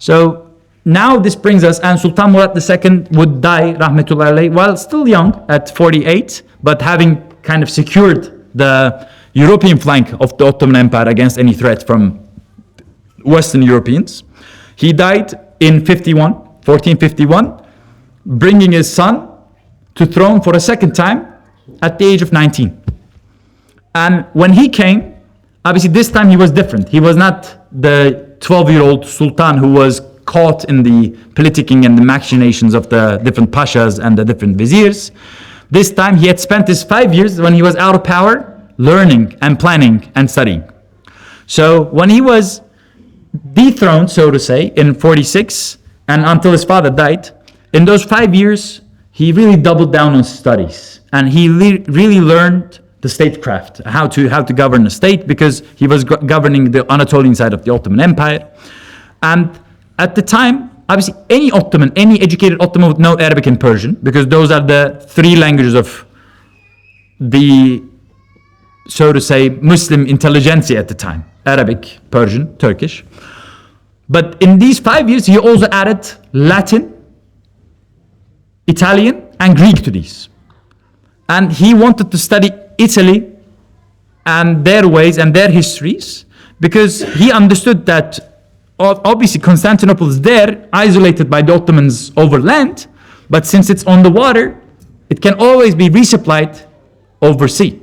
So now this brings us, and Sultan Murad II would die, rahmatullahi alayhi, while still young at 48, but having kind of secured the European flank of the Ottoman Empire against any threat from Western Europeans. He died in 1451, bringing his son to throne for a second time at the age of 19. And when he came, obviously this time he was different. He was not the 12-year-old sultan who was caught in the politicking and the machinations of the different pashas and the different viziers. This time he had spent his 5 years when he was out of power learning and planning and studying. So when he was dethroned, so to say, in 46 and until his father died, in those 5 years he really doubled down on studies, and he really learned the statecraft, how to govern a state, because he was governing the Anatolian side of the Ottoman Empire. And at the time, obviously any Ottoman, any educated Ottoman would know Arabic and Persian, because those are the three languages of the, so to say, Muslim intelligentsia at the time: Arabic, Persian, Turkish. But in these 5 years, he also added Latin, Italian, and Greek to these. And he wanted to study Italy and their ways and their histories, because he understood that obviously Constantinople is there, isolated by the Ottomans over land, but since it's on the water, it can always be resupplied over sea.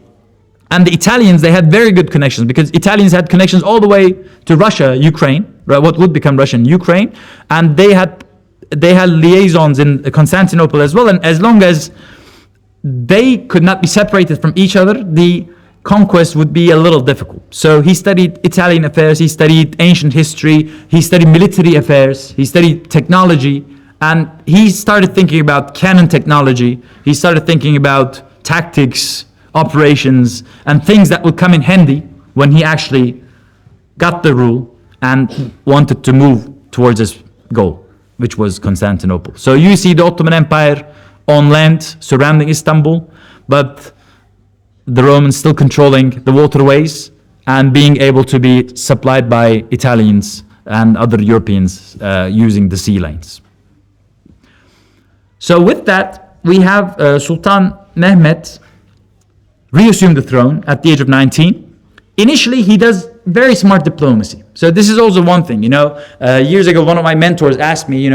And the Italians, they had very good connections, because Italians had connections all the way to Russia, Ukraine, right, what would become Russia and Ukraine, and they had liaisons in Constantinople as well. And as long as they could not be separated from each other, the conquest would be a little difficult. So he studied Italian affairs, he studied ancient history, he studied military affairs, he studied technology, and he started thinking about cannon technology, he started thinking about tactics, operations, and things that would come in handy when he actually got the rule and wanted to move towards his goal, which was Constantinople. So you see the Ottoman Empire on land surrounding Istanbul, but the Romans still controlling the waterways and being able to be supplied by Italians and other Europeans using the sea lanes. So with that, we have Sultan Mehmed reassumed the throne at the age of 19. Initially, he does very smart diplomacy. So this is also one thing, years ago, one of my mentors asked me,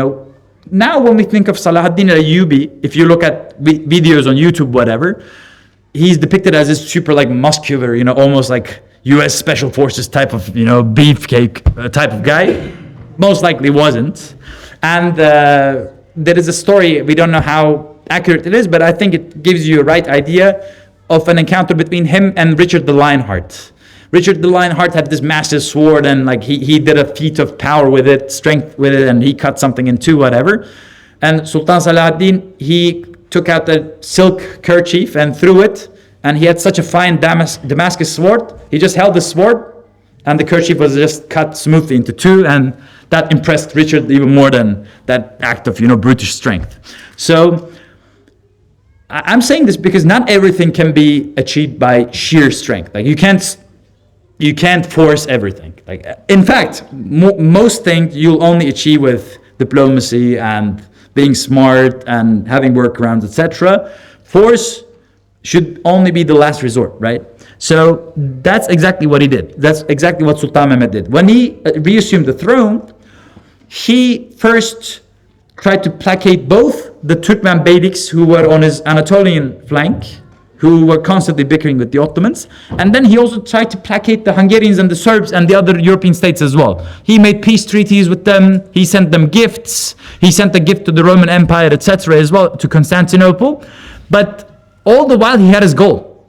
now when we think of Salahuddin al-Ayyubi, if you look at videos on YouTube, whatever, he's depicted as this super like muscular, almost like U.S. Special Forces type of, beefcake type of guy. Most likely wasn't. And there is a story, we don't know how accurate it is, but I think it gives you a right idea of an encounter between him and Richard the Lionheart. Richard the Lionheart had this massive sword, and like he did a feat of power with it, strength with it, and he cut something in two, whatever. And Sultan Salahuddin, he took out the silk kerchief and threw it, and he had such a fine Damascus sword. He just held the sword, and the kerchief was just cut smoothly into two, and that impressed Richard even more than that act of brutish strength. So I'm saying this because not everything can be achieved by sheer strength. Like you can't force everything. Like in fact, most things you'll only achieve with diplomacy and being smart and having workarounds, etc. Force should only be the last resort, right? So that's exactly what he did. That's exactly what Sultan Mehmed did. When he reassumed the throne, he first tried to placate both the Turkmen beyliks who were on his Anatolian flank, who were constantly bickering with the Ottomans, and then he also tried to placate the Hungarians and the Serbs and the other European states as well. He made peace treaties with them, he sent them gifts, he sent a gift to the Roman Empire, etc. as well, to Constantinople, but all the while he had his goal.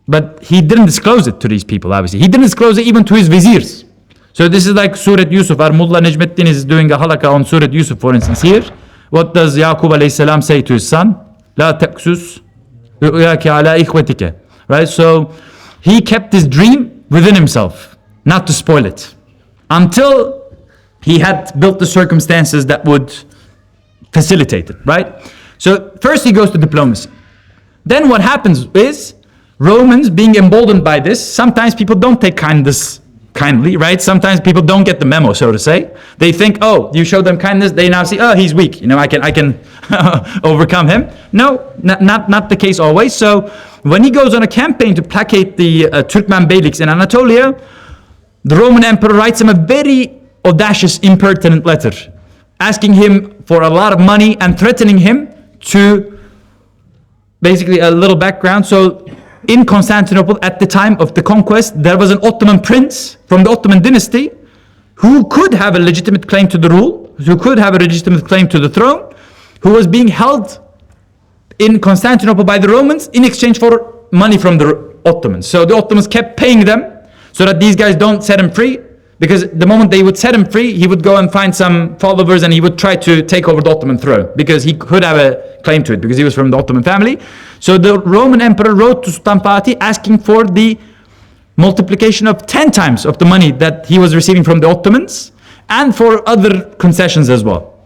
But he didn't disclose it to these people, obviously. He didn't disclose it even to his viziers. So this is like Surat Yusuf. Our Mullah Najmuddin is doing a halakha on Surat Yusuf, for instance, here. What does Yaqub alayhi salam say to his son? La taqsus ru'yaka ala ikhwatika. Right? So he kept his dream within himself, not to spoil it, until he had built the circumstances that would facilitate it, right? So first he goes to diplomacy. Then what happens is, Romans being emboldened by this, sometimes people don't take kindness kindly, right? Sometimes people don't get the memo, so to say. They think, oh, you show them kindness, they now see, oh, he's weak, I can overcome him. No, not the case always. So when he goes on a campaign to placate the Turkmen beyliks in Anatolia, the Roman emperor writes him a very audacious, impertinent letter, asking him for a lot of money and threatening him to, basically a little background. So in Constantinople at the time of the conquest, there was an Ottoman prince from the Ottoman dynasty who could have a legitimate claim to the rule, who could have a legitimate claim to the throne, who was being held in Constantinople by the Romans in exchange for money from the Ottomans. So the Ottomans kept paying them so that these guys don't set him free, because the moment they would set him free, he would go and find some followers and he would try to take over the Ottoman throne, because he could have a claim to it, because he was from the Ottoman family. So the Roman emperor wrote to Sultan Fatih asking for the multiplication of 10 times of the money that he was receiving from the Ottomans, and for other concessions as well.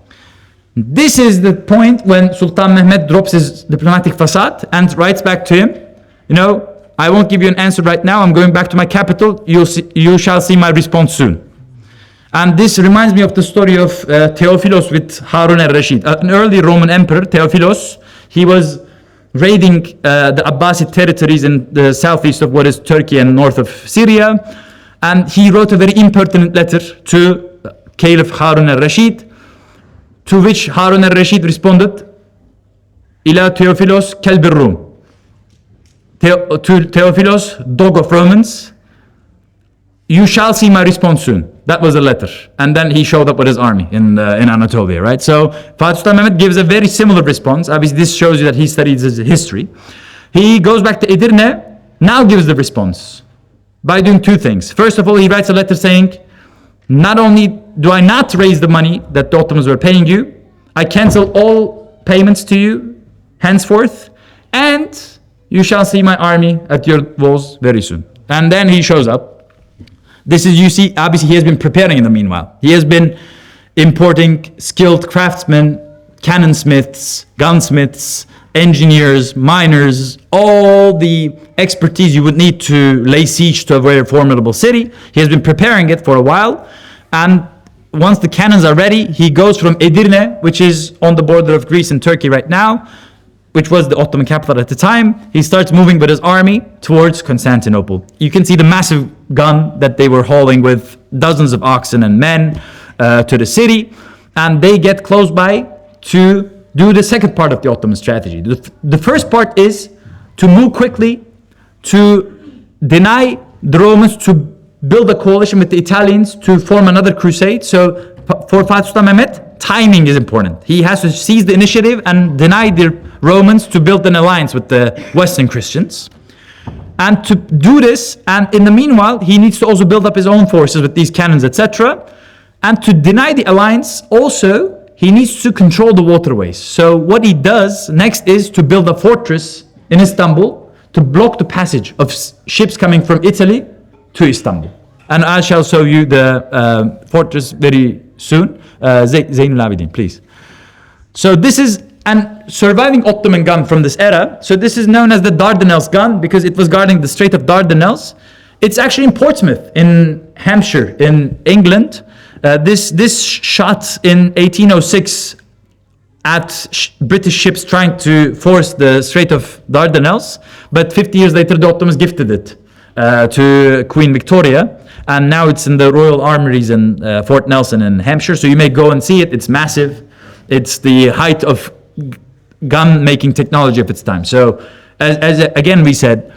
This is the point when Sultan Mehmed drops his diplomatic facade and writes back to him, I won't give you an answer right now. I'm going back to my capital. You shall see my response soon. And this reminds me of the story of Theophilos with Harun al-Rashid. An early Roman emperor, Theophilos, he was raiding the Abbasid territories in the southeast of what is Turkey and north of Syria. And he wrote a very impertinent letter to Caliph Harun al-Rashid, to which Harun al-Rashid responded, Ila Theophilos Kelbir Rum. To Theophilos, dog of Romans, you shall see my response soon. That was the letter. And then he showed up with his army in Anatolia, right? So Fatih Sultan Mehmed gives a very similar response. Obviously, this shows you that he studied his history. He goes back to Edirne, now gives the response by doing two things. First of all, he writes a letter saying, not only do I not raise the money that the Ottomans were paying you, I cancel all payments to you henceforth, and you shall see my army at your walls very soon. And then he shows up. This is, you see, obviously he has been preparing in the meanwhile. He has been importing skilled craftsmen, cannon smiths, gunsmiths, engineers, miners, all the expertise you would need to lay siege to a very formidable city. He has been preparing it for a while. And once the cannons are ready, he goes from Edirne, which is on the border of Greece and Turkey right now, which was the Ottoman capital at the time. He starts moving with his army towards Constantinople. You can see the massive gun that they were hauling with dozens of oxen and men to the city. And they get close by to do the second part of the Ottoman strategy. The first part is to move quickly, to deny the Romans to build a coalition with the Italians to form another crusade. So for Fatih Sultan Mehmed, timing is important. He has to seize the initiative and deny the Romans to build an alliance with the Western Christians. And to do this, and in the meanwhile, he needs to also build up his own forces with these cannons, etc. And to deny the alliance, also, he needs to control the waterways. So what he does next is to build a fortress in Istanbul to block the passage of ships coming from Italy to Istanbul. And I shall show you the fortress very soon. Zainul Abidin, please. So this is a surviving Ottoman gun from this era. So this is known as the Dardanelles gun because it was guarding the Strait of Dardanelles. It's actually in Portsmouth, in Hampshire, in England. This shot in 1806 at British ships trying to force the Strait of Dardanelles. But 50 years later, the Ottomans gifted it to Queen Victoria. And now it's in the Royal Armories in Fort Nelson in Hampshire. So you may go and see it. It's massive. It's the height of gun making technology of its time. So as again we said,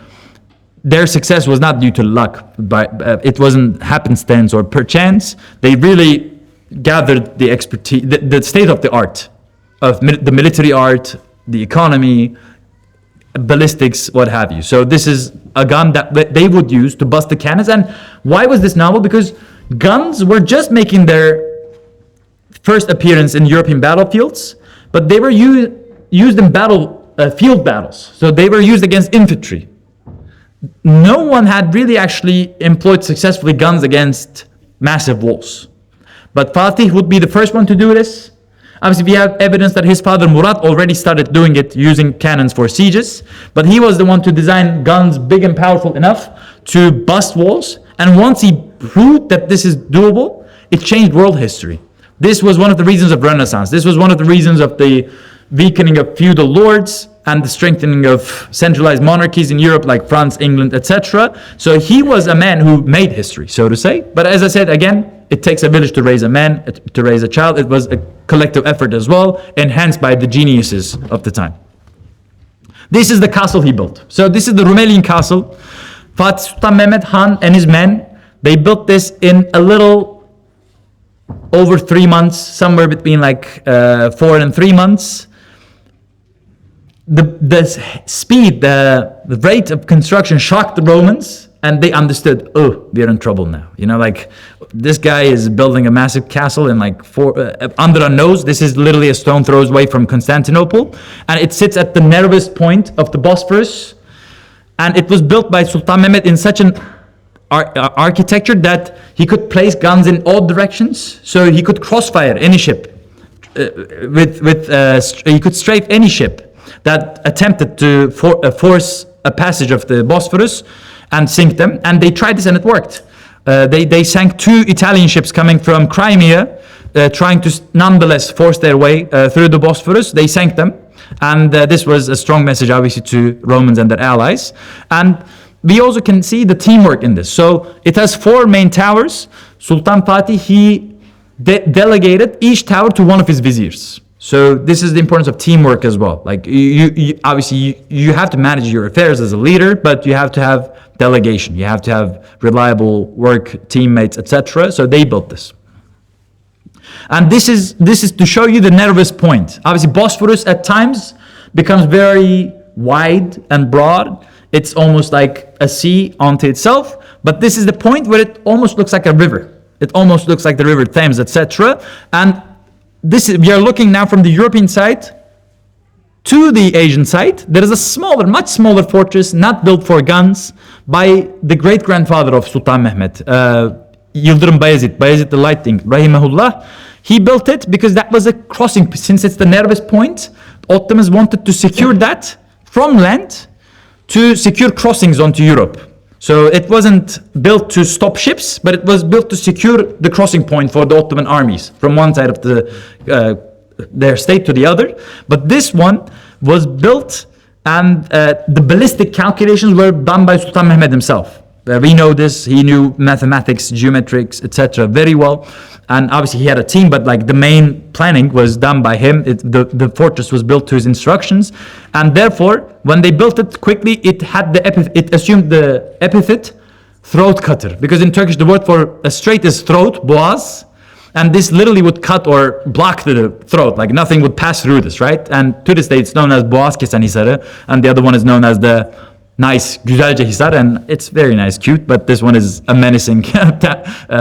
their success was not due to luck, but it wasn't happenstance or perchance. They really gathered the expertise, the state of the art of the military art, the economy, ballistics, what have you. So this is a gun that they would use to bust the cannons. And why was this novel? Because guns were just making their first appearance in European battlefields, but they were used in field battles. So they were used against infantry. No one had really actually employed successfully guns against massive walls. But Fatih would be the first one to do this. Obviously, we have evidence that his father Murad already started doing it using cannons for sieges, but he was the one to design guns big and powerful enough to bust walls. And once he proved that this is doable, it changed world history. This was one of the reasons of Renaissance. This was one of the reasons of the weakening of feudal lords and the strengthening of centralized monarchies in Europe like France, England, etc. So he was a man who made history, so to say. But as I said, again, it takes a village to raise a man, to raise a child. It was a collective effort as well, enhanced by the geniuses of the time. This is the castle he built. So this is the Rumelian castle. Fatih Sultan Mehmed Han and his men, they built this in a little over 3 months, somewhere between like 4 and 3 months. The speed, the rate of construction shocked the Romans, and they understood, oh, we're in trouble now. You know, like this guy is building a massive castle in like under our nose. This is literally a stone throws away from Constantinople, and it sits at the narrowest point of the Bosphorus. And it was built by Sultan Mehmed in such an architecture that he could place guns in all directions, so he could crossfire any ship. He could strafe any ship that attempted to force a passage of the Bosphorus and sink them. And they tried this and it worked. They sank 2 Italian ships coming from Crimea, trying to nonetheless force their way through the Bosphorus. They sank them. And this was a strong message, obviously, to Romans and their allies. And we also can see the teamwork in this. So it has 4 main towers. Sultan Fatih, he delegated each tower to one of his viziers. So this is the importance of teamwork as well. Like you obviously you have to manage your affairs as a leader, but you have to have delegation. You have to have reliable work teammates, etc. So they built this. And this is to show you the narrowest point. Obviously, Bosphorus at times becomes very wide and broad. It's almost like a sea unto itself. But this is the point where it almost looks like a river. It almost looks like the River Thames, etc. And we are looking now from the European side to the Asian side. There is a smaller, much smaller fortress, not built for guns, by the great-grandfather of Sultan Mehmed, Yıldırım Bayezid the Lightning, rahimahullah. He built it because that was a crossing. Since it's the narrowest point, Ottomans wanted to secure that from land to secure crossings onto Europe. So it wasn't built to stop ships, but it was built to secure the crossing point for the Ottoman armies from one side of their state to the other. But this one was built, and the ballistic calculations were done by Sultan Mehmed himself. We know this. He knew mathematics, geometrics, etc. very well. And obviously he had a team, but like the main planning was done by him. The fortress was built to his instructions. And therefore, when they built it quickly, it assumed the epithet throat cutter. Because in Turkish, the word for a strait is throat, boğaz. And this literally would cut or block the throat. Like nothing would pass through this, right? And to this day, it's known as boğaz kesen hisarı. And the other one is known as the nice Güzelce Hisar, and it's very nice, cute, but this one is a menacing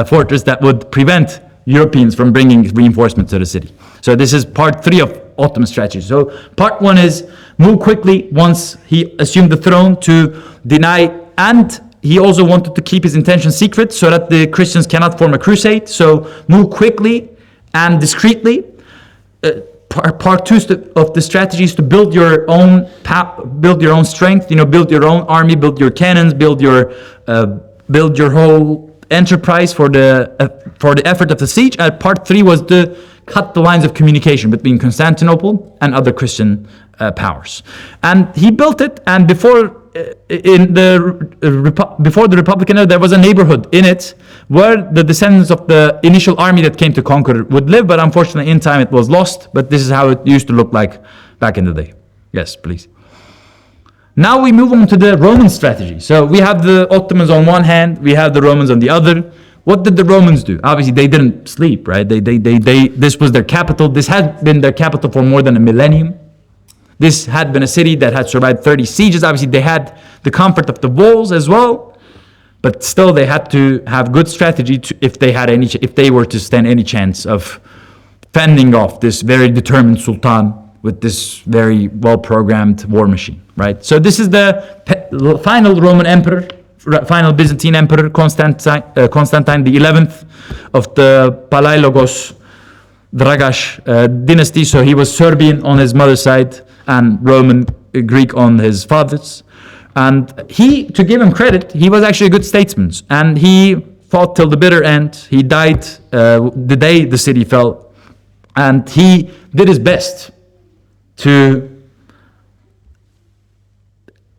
fortress that would prevent Europeans from bringing reinforcements to the city. So this is part 3 of Ottoman strategy. So part 1 is move quickly once he assumed the throne to deny, and he also wanted to keep his intentions secret so that the Christians cannot form a crusade. So move quickly and discreetly. Part 2 of the strategy is to build your own strength, build your own army, build your cannons, build your whole enterprise for the effort of the siege. And part 3 was to cut the lines of communication between Constantinople and other Christian powers. And he built it, and before the Republican era, there was a neighborhood in it where the descendants of the initial army that came to conquer would live, but unfortunately in time it was lost. But this is how it used to look like back in the day. Yes, please. Now we move on to the Roman strategy. So we have the Ottomans on one hand, we have the Romans on the other. What did the Romans do? Obviously they didn't sleep, right? This was their capital. This had been their capital for more than a millennium. This had been a city that had survived 30 sieges. Obviously, they had the comfort of the walls as well, but still they had to have good strategy if they were to stand any chance of fending off this very determined Sultan with this very well-programmed war machine, right? So this is the final Roman emperor, final Byzantine emperor, Constantine the 11th of the Palaiologos Dragash dynasty. So he was Serbian on his mother's side and Roman Greek on his father's. And he, to give him credit, he was actually a good statesman. And he fought till the bitter end. He died the day the city fell. And he did his best to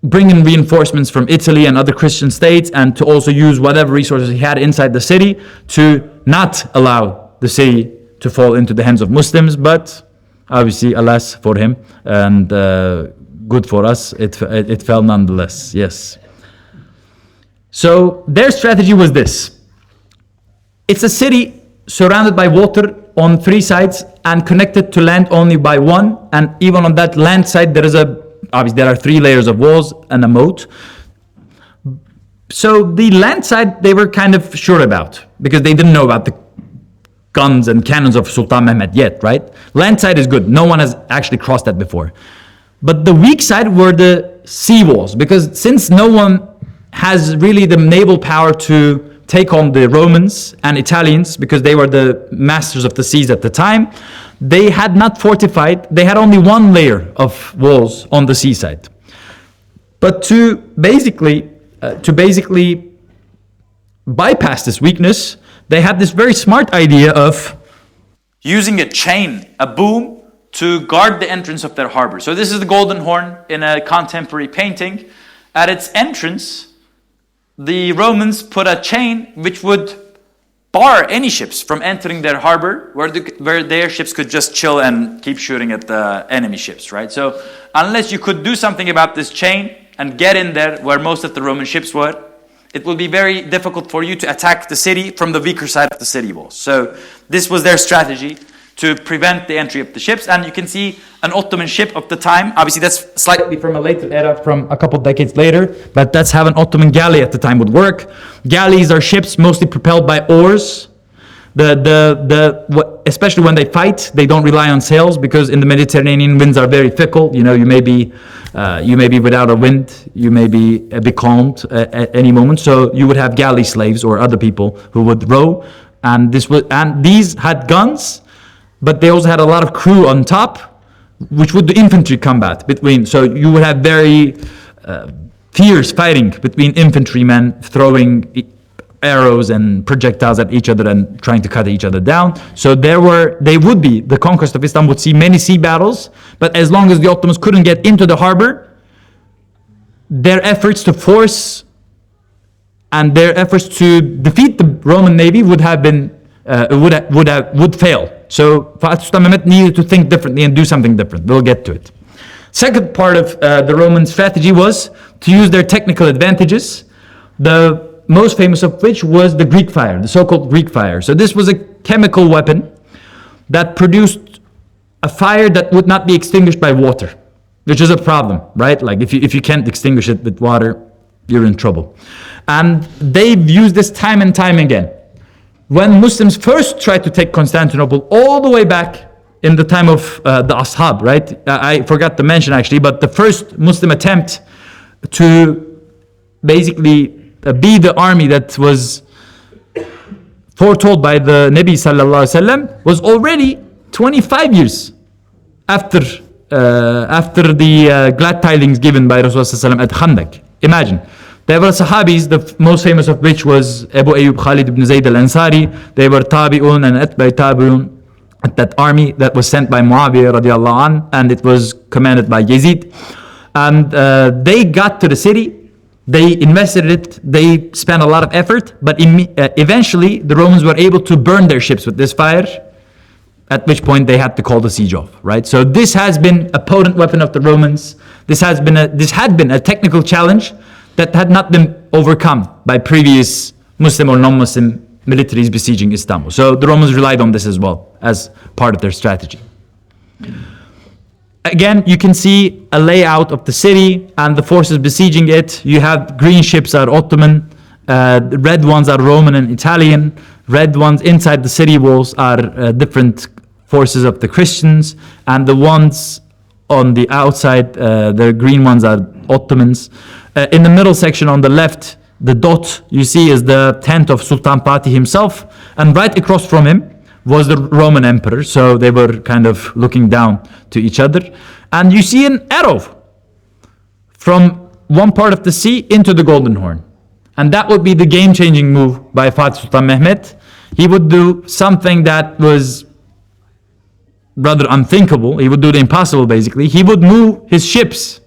bring in reinforcements from Italy and other Christian states, and to also use whatever resources he had inside the city to not allow the city to fall into the hands of Muslims. But obviously, alas for him, and good for us, it fell nonetheless, yes. So their strategy was this. It's a city surrounded by water on 3 sides and connected to land only by 1. And even on that land side, obviously there are 3 layers of walls and a moat. So the land side, they were kind of sure about, because they didn't know about the guns and cannons of Sultan Mehmed yet, right? Land side is good. No one has actually crossed that before. But the weak side were the sea walls, because since no one has really the naval power to take on the Romans and Italians, because they were the masters of the seas at the time, they had not fortified. They had only 1 layer of walls on the seaside. But to basically bypass this weakness, they had this very smart idea of using a chain, a boom, to guard the entrance of their harbor. So this is the Golden Horn in a contemporary painting. At its entrance, the Romans put a chain which would bar any ships from entering their harbor, where their ships could just chill and keep shooting at the enemy ships, right? So unless you could do something about this chain and get in there where most of the Roman ships were, it will be very difficult for you to attack the city from the weaker side of the city walls. So this was their strategy to prevent the entry of the ships. And you can see an Ottoman ship of the time. Obviously, that's slightly from a later era, from a couple decades later, but that's how an Ottoman galley at the time would work. Galleys are ships mostly propelled by oars. Especially when they fight, they don't rely on sails, because in the Mediterranean, winds are very fickle. You may be without a wind, you may be becalmed at any moment. So you would have galley slaves or other people who would row, and these had guns, but they also had a lot of crew on top, which would do infantry combat between. So you would have very fierce fighting between infantrymen throwing arrows and projectiles at each other and trying to cut each other down. So the conquest of Islam would see many sea battles, but as long as the Ottomans couldn't get into the harbor, their efforts to force and their efforts to defeat the Roman navy would fail. So Sultan Mehmed needed to think differently and do something different. We'll get to it. Second part of the Roman strategy was to use their technical advantages, the most famous of which was the Greek fire, the so-called Greek fire. So this was a chemical weapon that produced a fire that would not be extinguished by water, which is a problem, right? Like if you can't extinguish it with water, you're in trouble. And they've used this time and time again. When Muslims first tried to take Constantinople all the way back in the time of the Ashab, right? I forgot to mention actually, but the first Muslim attempt to basically be the army that was foretold by the Nabi sallallahu alaihi wasallam was already 25 years after the glad tidings given by Rasulullah sallallahu alaihi wasallam at Khandak. Imagine. There were Sahabis, the most famous of which was Abu Ayyub Khalid ibn Zayd al-Ansari. They were Tabi'un and Atba'i Tabi'un at that army that was sent by Muawiyah radiallahu anh, and it was commanded by Yazid. And they got to the city, they invested it, they spent a lot of effort, but eventually the Romans were able to burn their ships with this fire, at which point they had to call the siege off, right? So this has been a potent weapon of the Romans. This had been a technical challenge that had not been overcome by previous Muslim or non-Muslim militaries besieging Istanbul. So the Romans relied on this as well as part of their strategy. Again, you can see a layout of the city and the forces besieging it. You have green ships are Ottoman, the red ones are Roman and Italian, red ones inside the city walls are different forces of the Christians, and the ones on the outside, the green ones are Ottomans. In the middle section on the left, the dot you see is the tent of Sultan Fatih himself, and right across from him was the Roman emperor, so they were kind of looking down to each other. And you see an arrow from one part of the sea into the Golden Horn. And that would be the game-changing move by Fatih Sultan Mehmed. He would do something that was rather unthinkable. He would do the impossible, basically. He would move his ships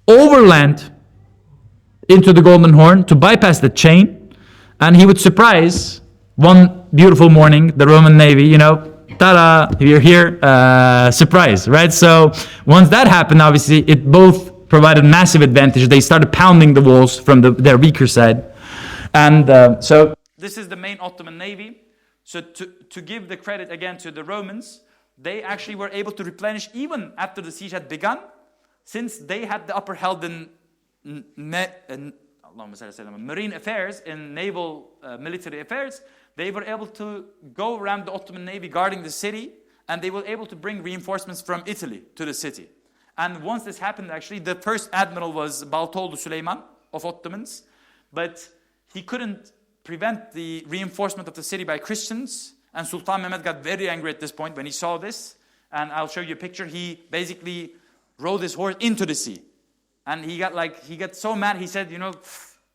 overland into the Golden Horn to bypass the chain, and he would surprise one beautiful morning the Roman Navy, ta-da, you're here, surprise, right? So once that happened, obviously, it both provided massive advantage. They started pounding the walls from their weaker side. And so this is the main Ottoman Navy. So to give the credit again to the Romans, they actually were able to replenish even after the siege had begun, since they had the upper hand in marine affairs, in naval military affairs. They were able to go around the Ottoman Navy guarding the city, and they were able to bring reinforcements from Italy to the city. And once this happened, actually, the first admiral was Baltoldu Süleyman of Ottomans, but he couldn't prevent the reinforcement of the city by Christians, and Sultan Mehmed got very angry at this point when he saw this, and I'll show you a picture. He basically rode his horse into the sea, and he got so mad, he said,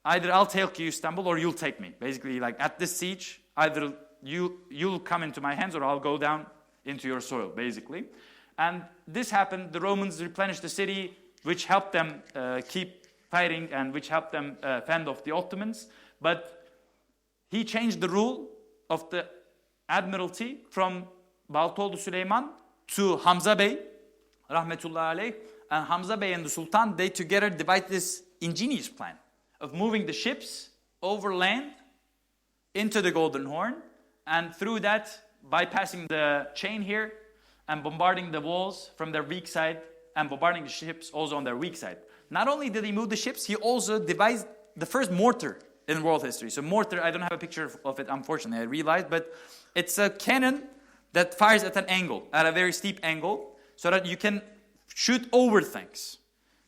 either I'll take you Istanbul or you'll take me. Basically, like at this siege, either you'll come into my hands or I'll go down into your soil, basically. And this happened. The Romans replenished the city, which helped them keep fighting and which helped them fend off the Ottomans. But he changed the rule of the admiralty from Baltoldu Süleyman to Hamza Bey, rahmetullah alayh. And Hamza Bey and the Sultan, they together devised this ingenious plan of moving the ships over land into the Golden Horn, and through that, bypassing the chain here and bombarding the walls from their weak side and bombarding the ships also on their weak side. Not only did he move the ships, he also devised the first mortar in world history. So mortar, I don't have a picture of it, unfortunately, I realized, but it's a cannon that fires at an angle, at a very steep angle, so that you can shoot over things.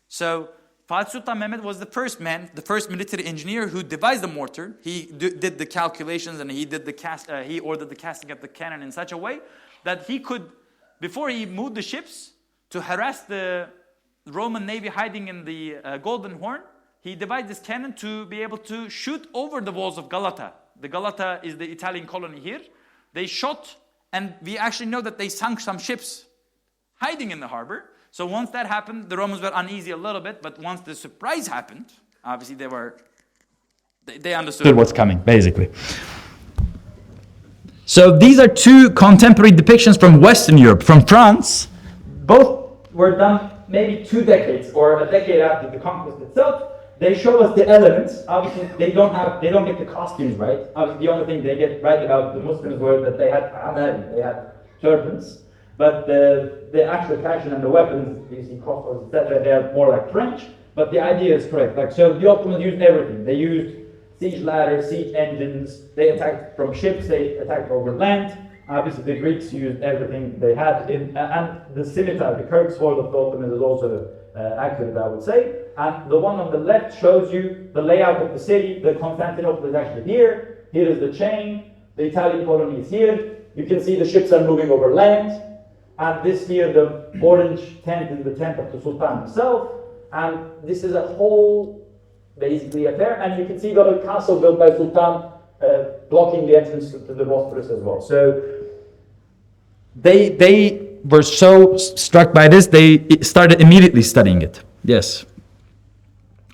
So Fatih Sultan Mehmed was the first man, the first military engineer who devised the mortar. He did the calculations, and he ordered the casting of the cannon in such a way that he could, before he moved the ships to harass the Roman Navy hiding in the Golden Horn, he devised this cannon to be able to shoot over the walls of Galata. The Galata is the Italian colony here. They shot, and we actually know that they sunk some ships hiding in the harbor. So once that happened, the Romans were uneasy a little bit, but once the surprise happened, obviously they were They understood what's coming, basically. So these are two contemporary depictions from Western Europe, from France. Both were done maybe 2 decades or a decade after the conquest itself. They show us the elements. Obviously, they don't get the costumes right. Obviously, the only thing they get right about the Muslims were that they had Ahmet, they had turbans. But the actual fashion and the weapons, you see crossbows, etc., they are more like French. But the idea is correct. Like, so the Ottomans used everything. They used siege ladders, siege engines. They attacked from ships. They attacked over land. Obviously, the Greeks used everything they had, and the scimitar, the curved sword of the Ottomans is also accurate, I would say. And the one on the left shows you the layout of the city. The Constantinople is actually here. Here is the chain. The Italian colony is here. You can see the ships are moving over land. And this here, the orange tent is the tent of the Sultan himself. And this is a whole, basically, affair. And you can see the castle built by Sultan blocking the entrance to the Bosphorus as well. So they were so struck by this, they started immediately studying it. Yes.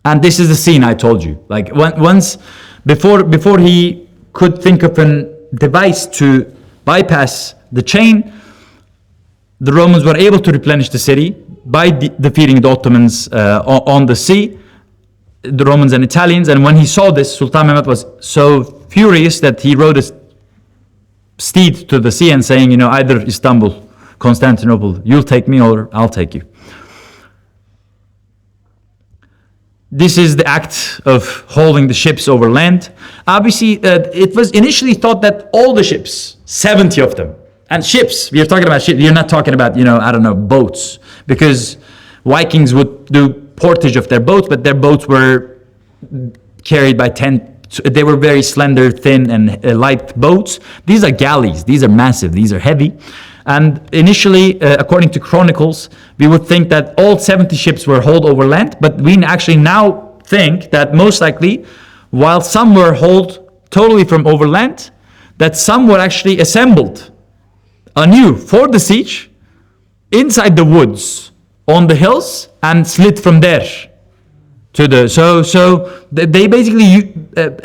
And this is the scene I told you. Like once, before he could think of a device to bypass the chain, the Romans were able to replenish the city by defeating the Ottomans on the sea, the Romans and Italians. And when he saw this, Sultan Mehmed was so furious that he rode a steed to the sea and saying, either Istanbul, Constantinople, you'll take me or I'll take you. This is the act of holding the ships over land. Obviously, it was initially thought that all the ships, 70 of them, and ships, we are talking about ships, you're not talking about, boats, because Vikings would do portage of their boats, but their boats were carried by 10, they were very slender, thin, and light boats. These are galleys, these are massive, these are heavy. And initially, according to chronicles, we would think that all 70 ships were hauled over land, but we actually now think that most likely, while some were hauled totally from overland, that some were actually assembled anew for the siege inside the woods on the hills and slid from there to the so they basically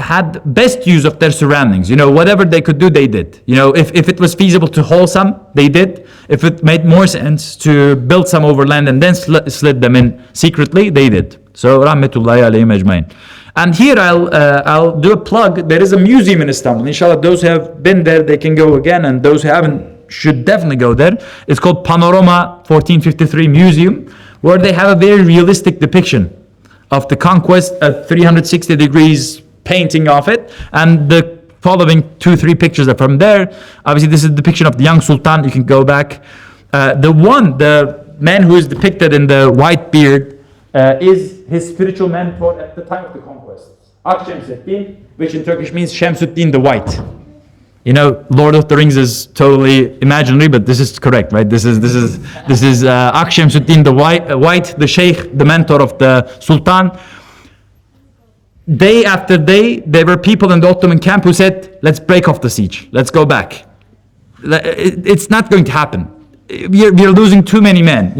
had best use of their surroundings. Whatever they could do, they did. If it was feasible to haul some, they did. If it made more sense to build some overland and then slid them in secretly, they did. So rahmetullahi alayhim ajmain. And here I'll do a plug. There is a museum in Istanbul. Inshallah, those who have been there, they can go again, and those who haven't should definitely go there. It's called Panorama 1453 Museum, where they have a very realistic depiction of the conquest, a 360 degrees painting of it, and the following 2-3 pictures are from there. Obviously, this is a depiction of the young Sultan. You can go back. The man who is depicted in the white beard is his spiritual mentor at the time of the conquest, Akşemseddin, which in Turkish means Şemsuddin the White. Lord of the Rings is totally imaginary, but this is correct, right? This is Akşemsuddin the White, the Sheikh, the mentor of the Sultan. Day after day, there were people in the Ottoman camp who said, let's break off the siege. Let's go back. It's not going to happen. We are losing too many men.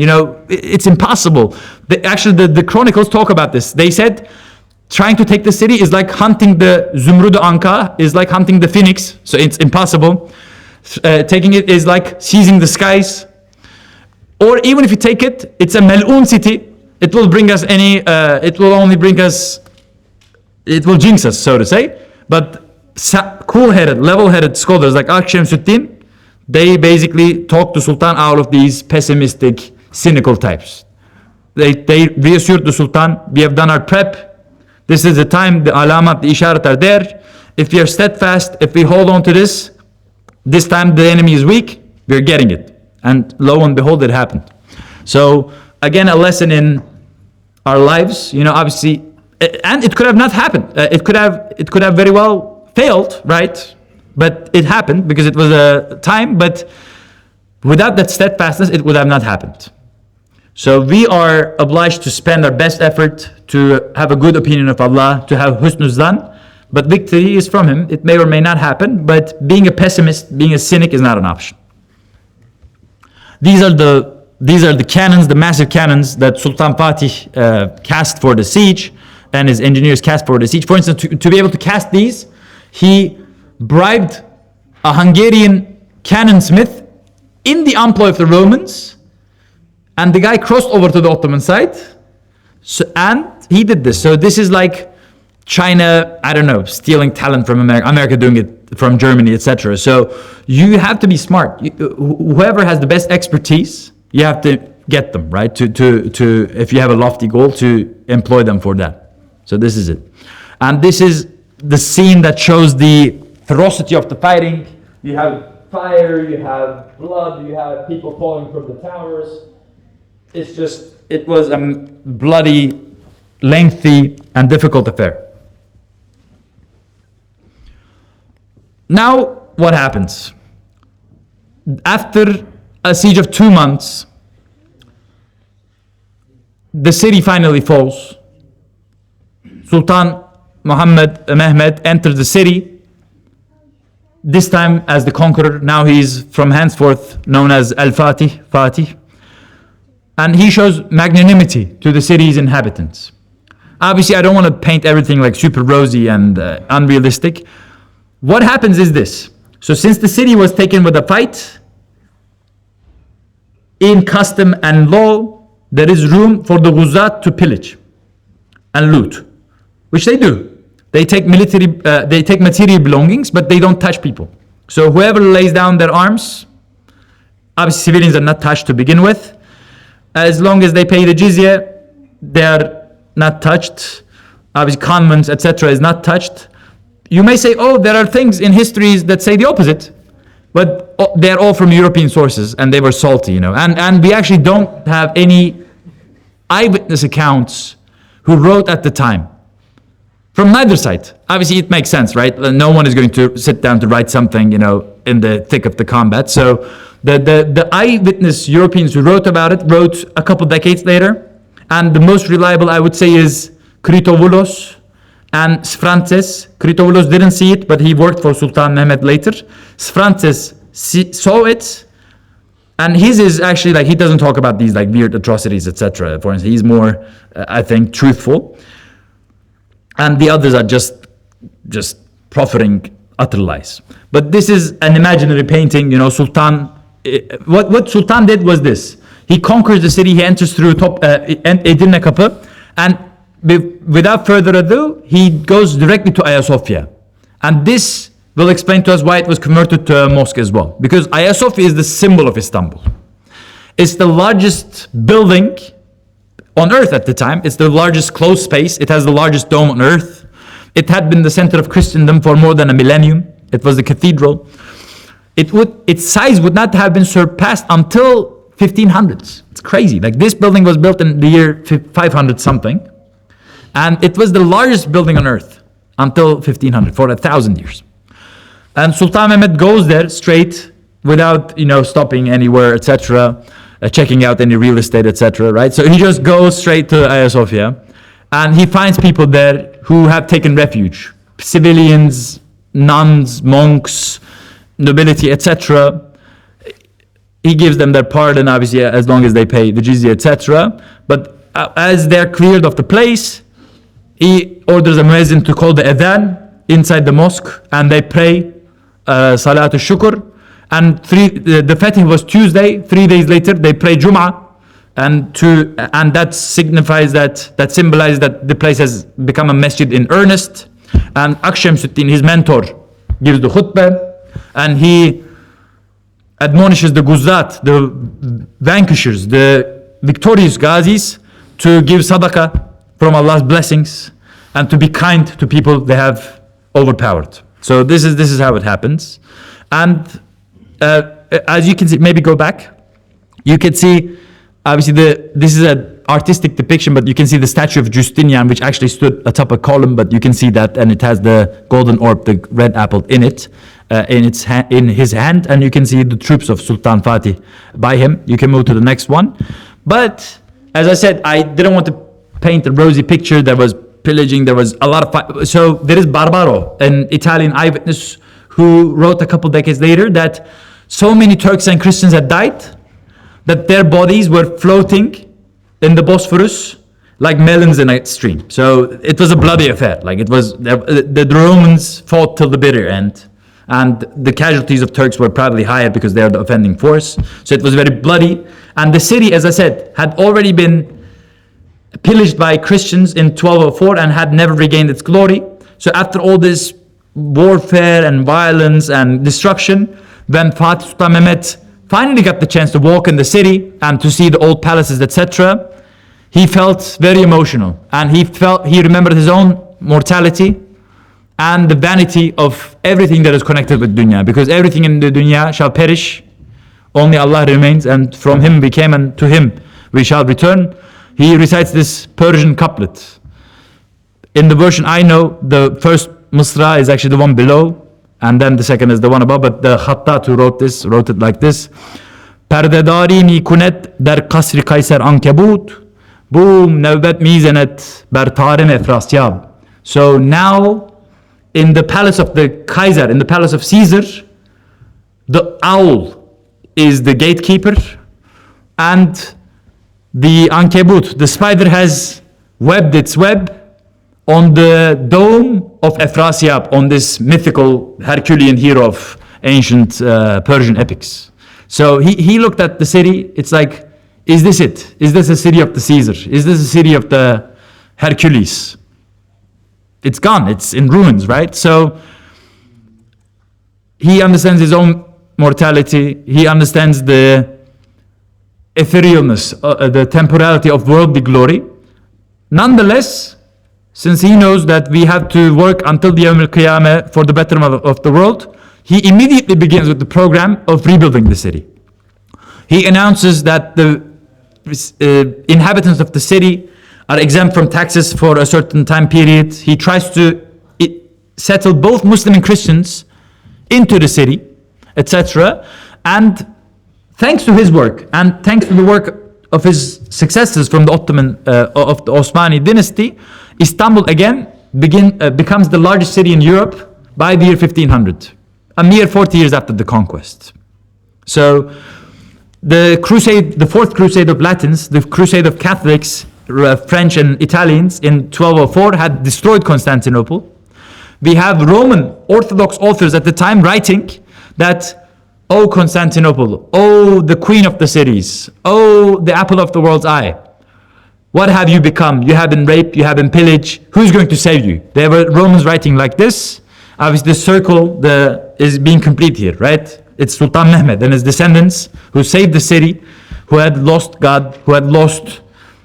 It's impossible. The chronicles talk about this. They said, trying to take the city is like hunting the Zümrüt Anka, is like hunting the phoenix, so it's impossible. Taking it is like seizing the skies. Or even if you take it, it's a Mel'un city. It will bring us it will jinx us, so to say. But cool-headed, level-headed scholars like Akşemsuddin, they basically talk to Sultan out of these pessimistic, cynical types. They reassured the Sultan, we have done our prep. This is the time, the alamat, the isharat are there. If we are steadfast, if we hold on to this time the enemy is weak, we're getting it. And lo and behold, it happened. So again, a lesson in our lives, obviously, and it could have not happened. It could have very well failed, right? But it happened because it was a time, but without that steadfastness, it would have not happened. So we are obliged to spend our best effort to have a good opinion of Allah, to have husnul zan, but victory is from Him. It may or may not happen, but being a pessimist, being a cynic is not an option. These are the cannons, the massive cannons that Sultan Fatih cast for the siege. and his engineers cast for the siege. For instance, to be able to cast these, he bribed a Hungarian cannon smith in the employ of the Romans, and the guy crossed over to the Ottoman side, and he did this. So this is like China, I don't know, stealing talent from America, America doing it from Germany, etc. So you have to be smart. Whoever has the best expertise, you have to get them, right? To if you have a lofty goal, to employ them for that. So this is it. And this is the scene that shows the ferocity of the fighting. You have fire, you have blood, you have people falling from the towers. It was a bloody, lengthy, and difficult affair. Now, what happens? After a siege of 2 months, the city finally falls. Sultan Mehmed enters the city, this time as the conqueror. Now he's from henceforth known as Fatih. And he shows magnanimity to the city's inhabitants. Obviously, I don't want to paint everything like super rosy and unrealistic. What happens is this. So since the city was taken with a fight, in custom and law, there is room for the Ghuzat to pillage and loot, which they do. They take material belongings, but they don't touch people. So whoever lays down their arms, obviously civilians are not touched to begin with. As long as they pay the jizya, they are not touched. Obviously convents, etc. is not touched. You may say, oh, there are things in histories that say the opposite, but they're all from European sources, and they were salty, you know. And we actually don't have any eyewitness accounts who wrote at the time. From neither side. Obviously, it makes sense, right? No one is going to sit down to write something, you know, in the thick of the combat. So the eyewitness Europeans who wrote about it wrote a couple decades later, and the most reliable, I would say, is Kritouloulos and Sfrances. Kritouloulos didn't see it, but he worked for Sultan Mehmed later. Sfrances saw it, and his is actually like, he doesn't talk about these like weird atrocities, etc. For instance, he's more, I think, truthful. And the others are just proffering utter lies. But this is an imaginary painting, you know. Sultan, what Sultan did was this. He conquers the city, he enters through Edirne Kapı, and without further ado, he goes directly to Hagia Sophia. And this will explain to us why it was converted to a mosque as well. Because Hagia Sophia is the symbol of Istanbul. It's the largest building on earth at the time. It's the largest closed space. It has the largest dome on earth. It had been the center of Christendom for more than a millennium. It was the cathedral. Its size would not have been surpassed until 1500s. It's crazy. Like, this building was built in the year 500 something, and it was the largest building on earth until 1500, for 1,000 years. And Sultan Mehmed goes there straight without, you know, stopping anywhere, etc., checking out any real estate, etc., right? So he just goes straight to Hagia Sophia, and he finds people there who have taken refuge. Civilians, nuns, monks, nobility, etc. He gives them their pardon, obviously, as long as they pay the jizya, etc. But as they're cleared of the place, he orders a muezzin to call the adhan inside the mosque, and they pray Salat al-Shukr. And the Fatih was Tuesday. 3 days later, they pray Jum'ah, and that signifies that symbolizes that the place has become a masjid in earnest. And Akshamsuddin, his mentor, gives the khutbah, and he admonishes the Ghuzat, the vanquishers, the victorious Ghazis, to give sadaqah from Allah's blessings and to be kind to people they have overpowered. So this is how it happens. And as you can see, maybe go back, you can see, obviously this is an artistic depiction, but you can see the statue of Justinian, which actually stood atop a column, but you can see that, and it has the golden orb, the red apple in it, in his hand, and you can see the troops of Sultan Fatih by him. You can move to the next one. But as I said, I didn't want to paint a rosy picture. There was pillaging, there was a lot of so there is Barbaro, an Italian eyewitness, who wrote a couple decades later that so many Turks and Christians had died that their bodies were floating in the Bosphorus, like melons in a stream. So it was a bloody affair. Like it was, the Romans fought till the bitter end, and the casualties of Turks were probably higher because they are the offending force. So it was very bloody. And the city, as I said, had already been pillaged by Christians in 1204 and had never regained its glory. So after all this warfare and violence and destruction, when Fatih Sultan Mehmed finally got the chance to walk in the city and to see the old palaces, etc., he felt very emotional, and he remembered his own mortality and the vanity of everything that is connected with dunya, because everything in the dunya shall perish, only Allah remains, and from him we came and to him we shall return. He recites this Persian couplet. In the version I know, the first Misra is actually the one below, and then the second is the one above, but the Khattat who wrote it like this: Perdedari mi kunet der kasri kayser ankebut, bu nevbet mizenet ber tarim efrasyab. So now, in the palace of the Kaiser, in the palace of Caesar, the owl is the gatekeeper, and the ankebut, the spider, has webbed its web on the dome of Efrasyab, on this mythical Herculean hero of ancient Persian epics. So he looked at the city. It's like, is this it? Is this a city of the Caesar? Is this a city of the Hercules? It's gone. It's in ruins, right? So he understands his own mortality. He understands the etherealness, the temporality of worldly glory. Nonetheless, since he knows that we have to work until the Yawm al-Qiyamah for the betterment of the world, he immediately begins with the program of rebuilding the city. He announces that the inhabitants of the city are exempt from taxes for a certain time period. He tries to settle both Muslim and Christians into the city, etc. And thanks to his work, and thanks to the work of his successors from the Ottoman, of the Osmani dynasty, Istanbul again becomes the largest city in Europe by the year 1500, a mere 40 years after the conquest. So the crusade, the fourth crusade of Latins, the crusade of Catholics, French and Italians in 1204 had destroyed Constantinople. We have Roman Orthodox authors at the time writing that, "Oh Constantinople, oh the queen of the cities, oh the apple of the world's eye, what have you become? You have been raped, you have been pillaged, who's going to save you?" There were Romans writing like this. Obviously the circle is being complete here, right? It's Sultan Mehmed and his descendants who saved the city, who had lost God, who had lost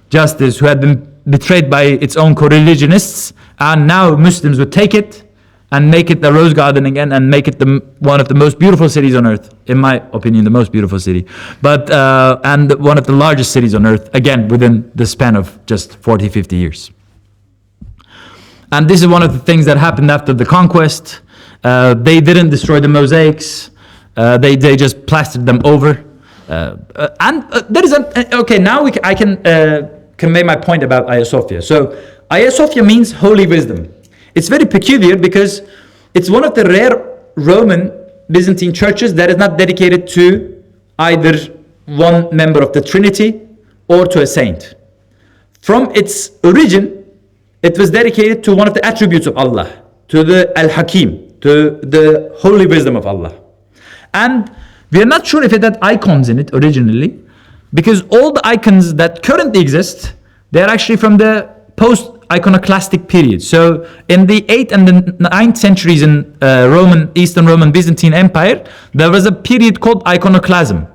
justice, who had been betrayed by its own co-religionists, and now Muslims would take it and make it the rose garden again, and make it one of the most beautiful cities on earth, in my opinion, the most beautiful city, but and one of the largest cities on earth, again within the span of just 40-50 years. And this is one of the things that happened after the conquest. They didn't destroy the mosaics, they just plastered them over. And there is okay, now I can convey my point about Hagia Sophia. So Hagia Sophia means holy wisdom. It's very peculiar because it's one of the rare Roman Byzantine churches that is not dedicated to either one member of the Trinity or to a saint. From its origin, it was dedicated to one of the attributes of Allah, to the Al-Hakim, to the holy wisdom of Allah. And we are not sure if it had icons in it originally, because all the icons that currently exist, they are actually from the post-iconoclastic period. So in the 8th and the 9th centuries in Eastern Roman Byzantine Empire, there was a period called iconoclasm.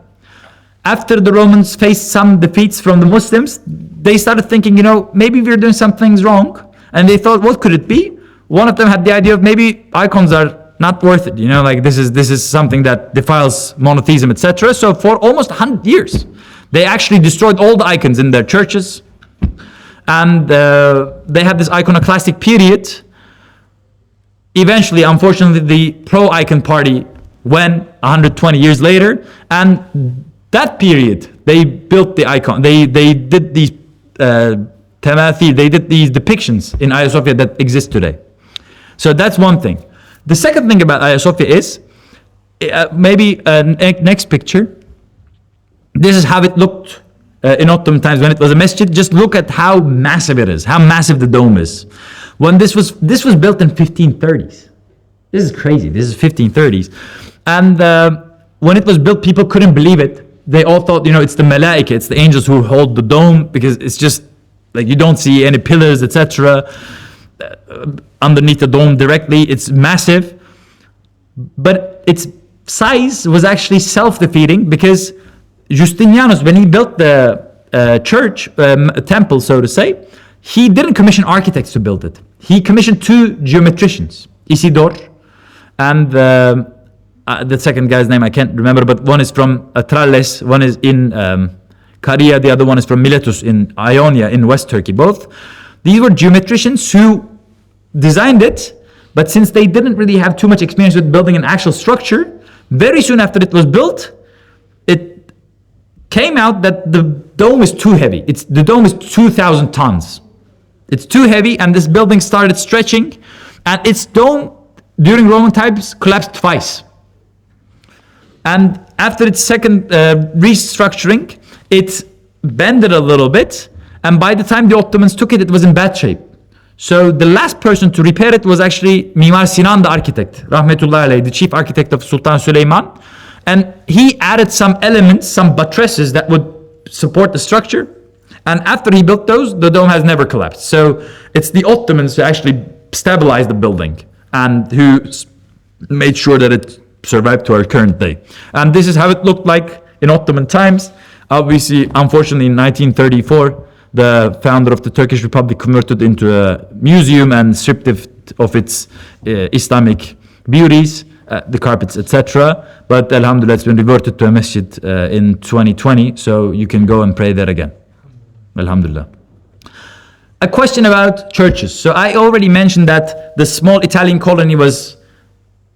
After the Romans faced some defeats from the Muslims, they started thinking, maybe we're doing some things wrong. And they thought, what could it be? One of them had the idea of maybe icons are not worth it, like this is something that defiles monotheism, etc. So for almost 100 years, they actually destroyed all the icons in their churches, and they had this iconoclastic period. Eventually, unfortunately, the pro-icon party won 120 years later, and that period they built the icon. They did these temathil, they did these depictions in Hagia Sophia that exist today. So that's one thing. The second thing about Hagia Sophia is, next picture, this is how it looked in Ottoman times when it was a masjid. Just look at how massive it is, how massive the dome is. When this was built in 1530s. This is crazy. This is 1530s. And when it was built, people couldn't believe it. They all thought, it's the malaika, it's the angels who hold the dome, because it's just like you don't see any pillars, etc. Underneath the dome directly. It's massive. But its size was actually self-defeating, because Justinianus, when he built the church, temple, so to say, he didn't commission architects to build it. He commissioned two geometricians, Isidore and the second guy's name I can't remember, but one is from Tralles, one is in Caria, the other one is from Miletus in Ionia in West Turkey. Both these were geometricians who designed it, but since they didn't really have too much experience with building an actual structure, very soon after it was built, it came out that the dome is too heavy. The dome is 2,000 tons. It's too heavy, and this building started stretching, and its dome during Roman times collapsed twice. And after its second restructuring, it bended a little bit, and by the time the Ottomans took it, it was in bad shape. So the last person to repair it was actually Mimar Sinan, the architect, Rahmetullah alayhi, the chief architect of Sultan Süleyman. And he added some elements, some buttresses that would support the structure. And after he built those, the dome has never collapsed. So it's the Ottomans who actually stabilized the building and who made sure that it survived to our current day. And this is how it looked like in Ottoman times. Obviously, unfortunately, in 1934, the founder of the Turkish Republic converted into a museum and stripped it of its Islamic beauties, the carpets, etc. But alhamdulillah, it's been reverted to a masjid in 2020, so you can go and pray there again. Alhamdulillah. A question about churches. So I already mentioned that the small Italian colony was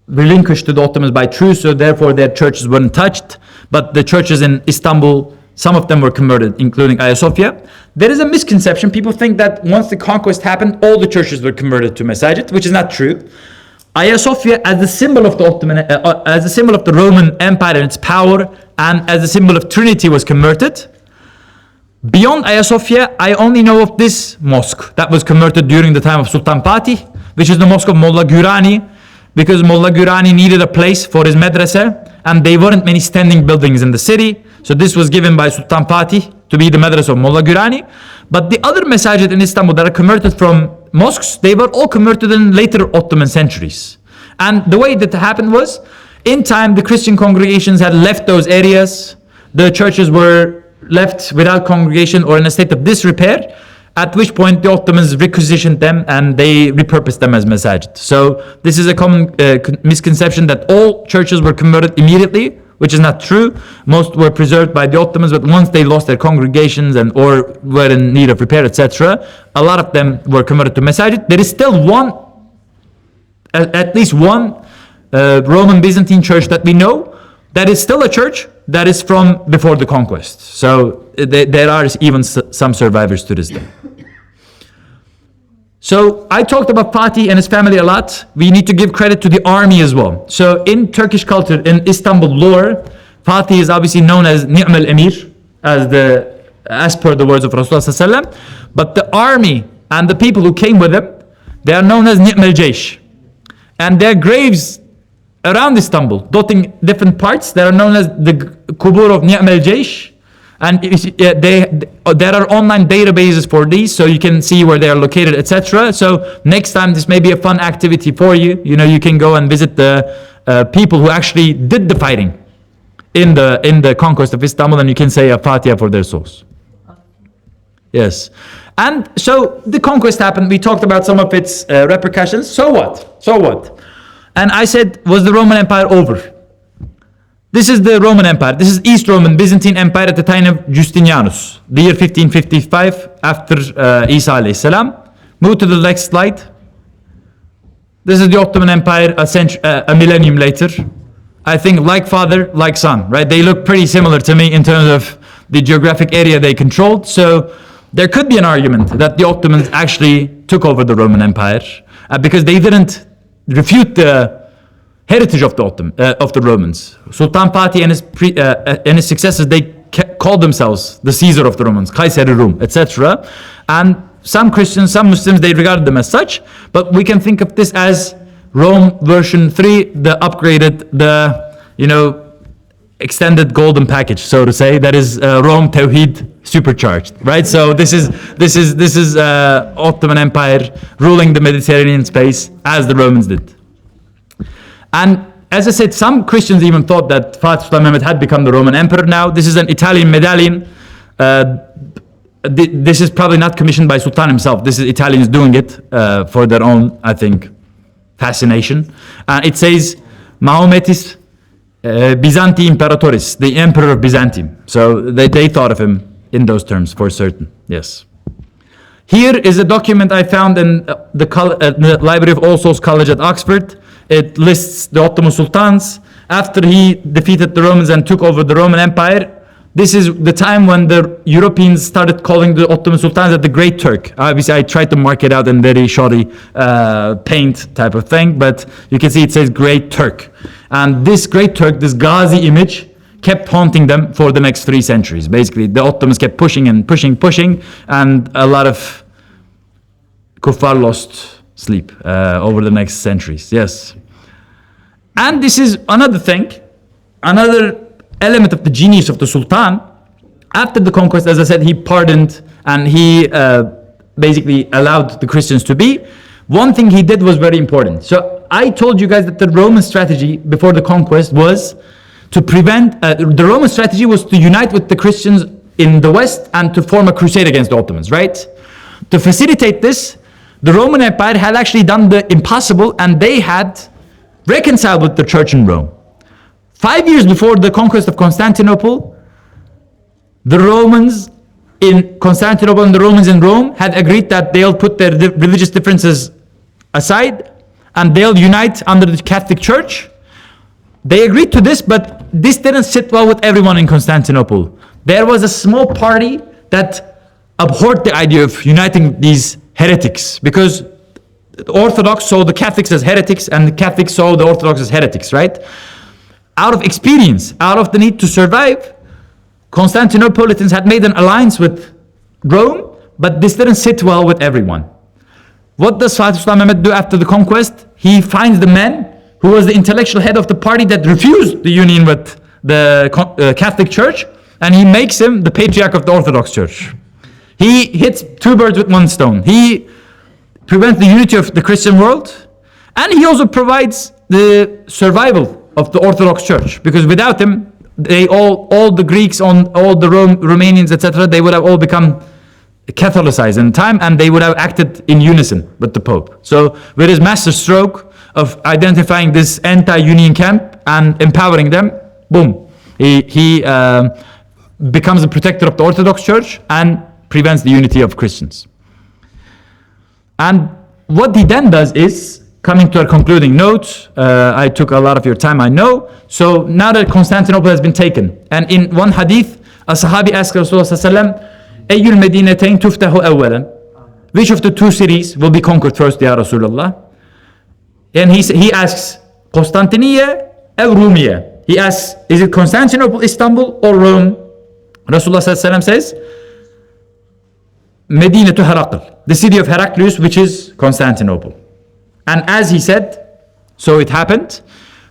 relinquished to the Ottomans by truce, so therefore their churches weren't touched. But the churches in Istanbul, some of them were converted, including Hagia Sophia. There is a misconception. People think that once the conquest happened, all the churches were converted to masajid, which is not true. Hagia Sophia, as the symbol of the Ottoman, as a symbol of the Roman Empire and its power, and as a symbol of Trinity, was converted. Beyond Hagia Sophia, I only know of this mosque that was converted during the time of Sultan Fatih, which is the mosque of Molla Gurani, because Molla Gurani needed a place for his madrasa, and there weren't many standing buildings in the city. So this was given by Sultan Fatih to be the madrasa of Molla Gurani. But the other masajid in Istanbul that are converted from mosques, they were all converted in later Ottoman centuries. And the way that happened was, in time, the Christian congregations had left those areas. The churches were left without congregation or in a state of disrepair, at which point the Ottomans requisitioned them and they repurposed them as masajid. So this is a common misconception that all churches were converted immediately, which is not true. Most were preserved by the Ottomans, but once they lost their congregations and or were in need of repair, etc., a lot of them were converted to masajid. There is still one, at least one Roman Byzantine church that we know that is still a church that is from before the conquest. So there are even some survivors to this day. So I talked about Fatih and his family a lot. We need to give credit to the army as well. So in Turkish culture, in Istanbul lore, Fatih is obviously known as Ni'mal Emir, as per the words of Rasulullah. But the army and the people who came with him, they are known as Ni'mal Jaysh. And their graves around Istanbul, dotting different parts, they are known as the Kubur of Ni'mal Jaysh. And there are online databases for these, so you can see where they are located, etc. So next time, this may be a fun activity for you. You can go and visit the people who actually did the fighting in the conquest of Istanbul, and you can say a Fatiha for their souls. Yes. And so the conquest happened. We talked about some of its repercussions. So what? And I said, was the Roman Empire over? This is the Roman Empire. This is East Roman Byzantine Empire at the time of Justinianus, the year 1555 after Isa alayhi salam. Move to the next slide. This is the Ottoman Empire a millennium later. I think like father, like son, right? They look pretty similar to me in terms of the geographic area they controlled. So there could be an argument that the Ottomans actually took over the Roman Empire because they didn't refute the heritage of the Romans. Sultan Fatih and his successors, they called themselves the Caesar of the Romans, Kayseri Rum, etc. And some Christians, some Muslims, they regarded them as such, but we can think of this as Rome version 3, the upgraded, the, extended golden package, so to say, that is Rome Tawhid supercharged, right? So this is Ottoman Empire ruling the Mediterranean space as the Romans did. And as I said, some Christians even thought that Fatih Sultan Mehmed had become the Roman emperor now. This is an Italian medallion. This is probably not commissioned by Sultan himself. This is Italians doing it for their own, I think, fascination. It says, Mahometis Byzanti Imperatoris, the emperor of Byzantium. So they thought of him in those terms for certain, yes. Here is a document I found in the Library of All Souls College at Oxford. It lists the Ottoman sultans. After he defeated the Romans and took over the Roman Empire, this is the time when the Europeans started calling the Ottoman sultans the Great Turk. Obviously, I tried to mark it out in very shoddy paint type of thing, but you can see it says Great Turk. And this Great Turk, this Ghazi image, kept haunting them for the next 3 centuries. Basically, the Ottomans kept pushing and pushing, and a lot of kuffar lost sleep over the next centuries, yes. And this is another thing, another element of the genius of the Sultan. After the conquest, as I said, he pardoned and he basically allowed the Christians to be. One thing he did was very important. So I told you guys that the Roman strategy before the conquest was to prevent, the Roman strategy was to unite with the Christians in the West and to form a crusade against the Ottomans, right? To facilitate this, the Roman Empire had actually done the impossible, and they had reconciled with the church in Rome. 5 years before the conquest of Constantinople, the Romans in Constantinople and the Romans in Rome had agreed that they'll put their religious differences aside and they'll unite under the Catholic Church. They agreed to this, but this didn't sit well with everyone in Constantinople. There was a small party that abhorred the idea of uniting these heretics, because the Orthodox saw the Catholics as heretics and the Catholics saw the Orthodox as heretics, right? Out of experience, out of the need to survive, Constantinopolitans had made an alliance with Rome, but this didn't sit well with everyone. What does Fatih Sultan Mehmed do after the conquest? He finds the man who was the intellectual head of the party that refused the union with the Catholic Church, and he makes him the patriarch of the Orthodox Church. He hits 2 birds with 1 stone. He prevents the unity of the Christian world, and he also provides the survival of the Orthodox Church, because without him, they all the Greeks, all the Romanians, etc., they would have all become Catholicized in time, and they would have acted in unison with the Pope. So with his master stroke of identifying this anti-union camp and empowering them, boom, he becomes the protector of the Orthodox Church and prevents the unity of Christians. And what he then does is, coming to a concluding note, I took a lot of your time, I know. So now that Constantinople has been taken, and in one hadith, a Sahabi asked Rasulullah Ayyul Medinatain tuftahu awwalan, which of the 2 cities will be conquered first, Ya Rasulullah? And he asks, Constantiniya or Rumiya? He asks, is it Constantinople, Istanbul, or Rome? Rasulullah says, Medina to Herakl, the city of Heraclius, which is Constantinople. And as he said, so it happened.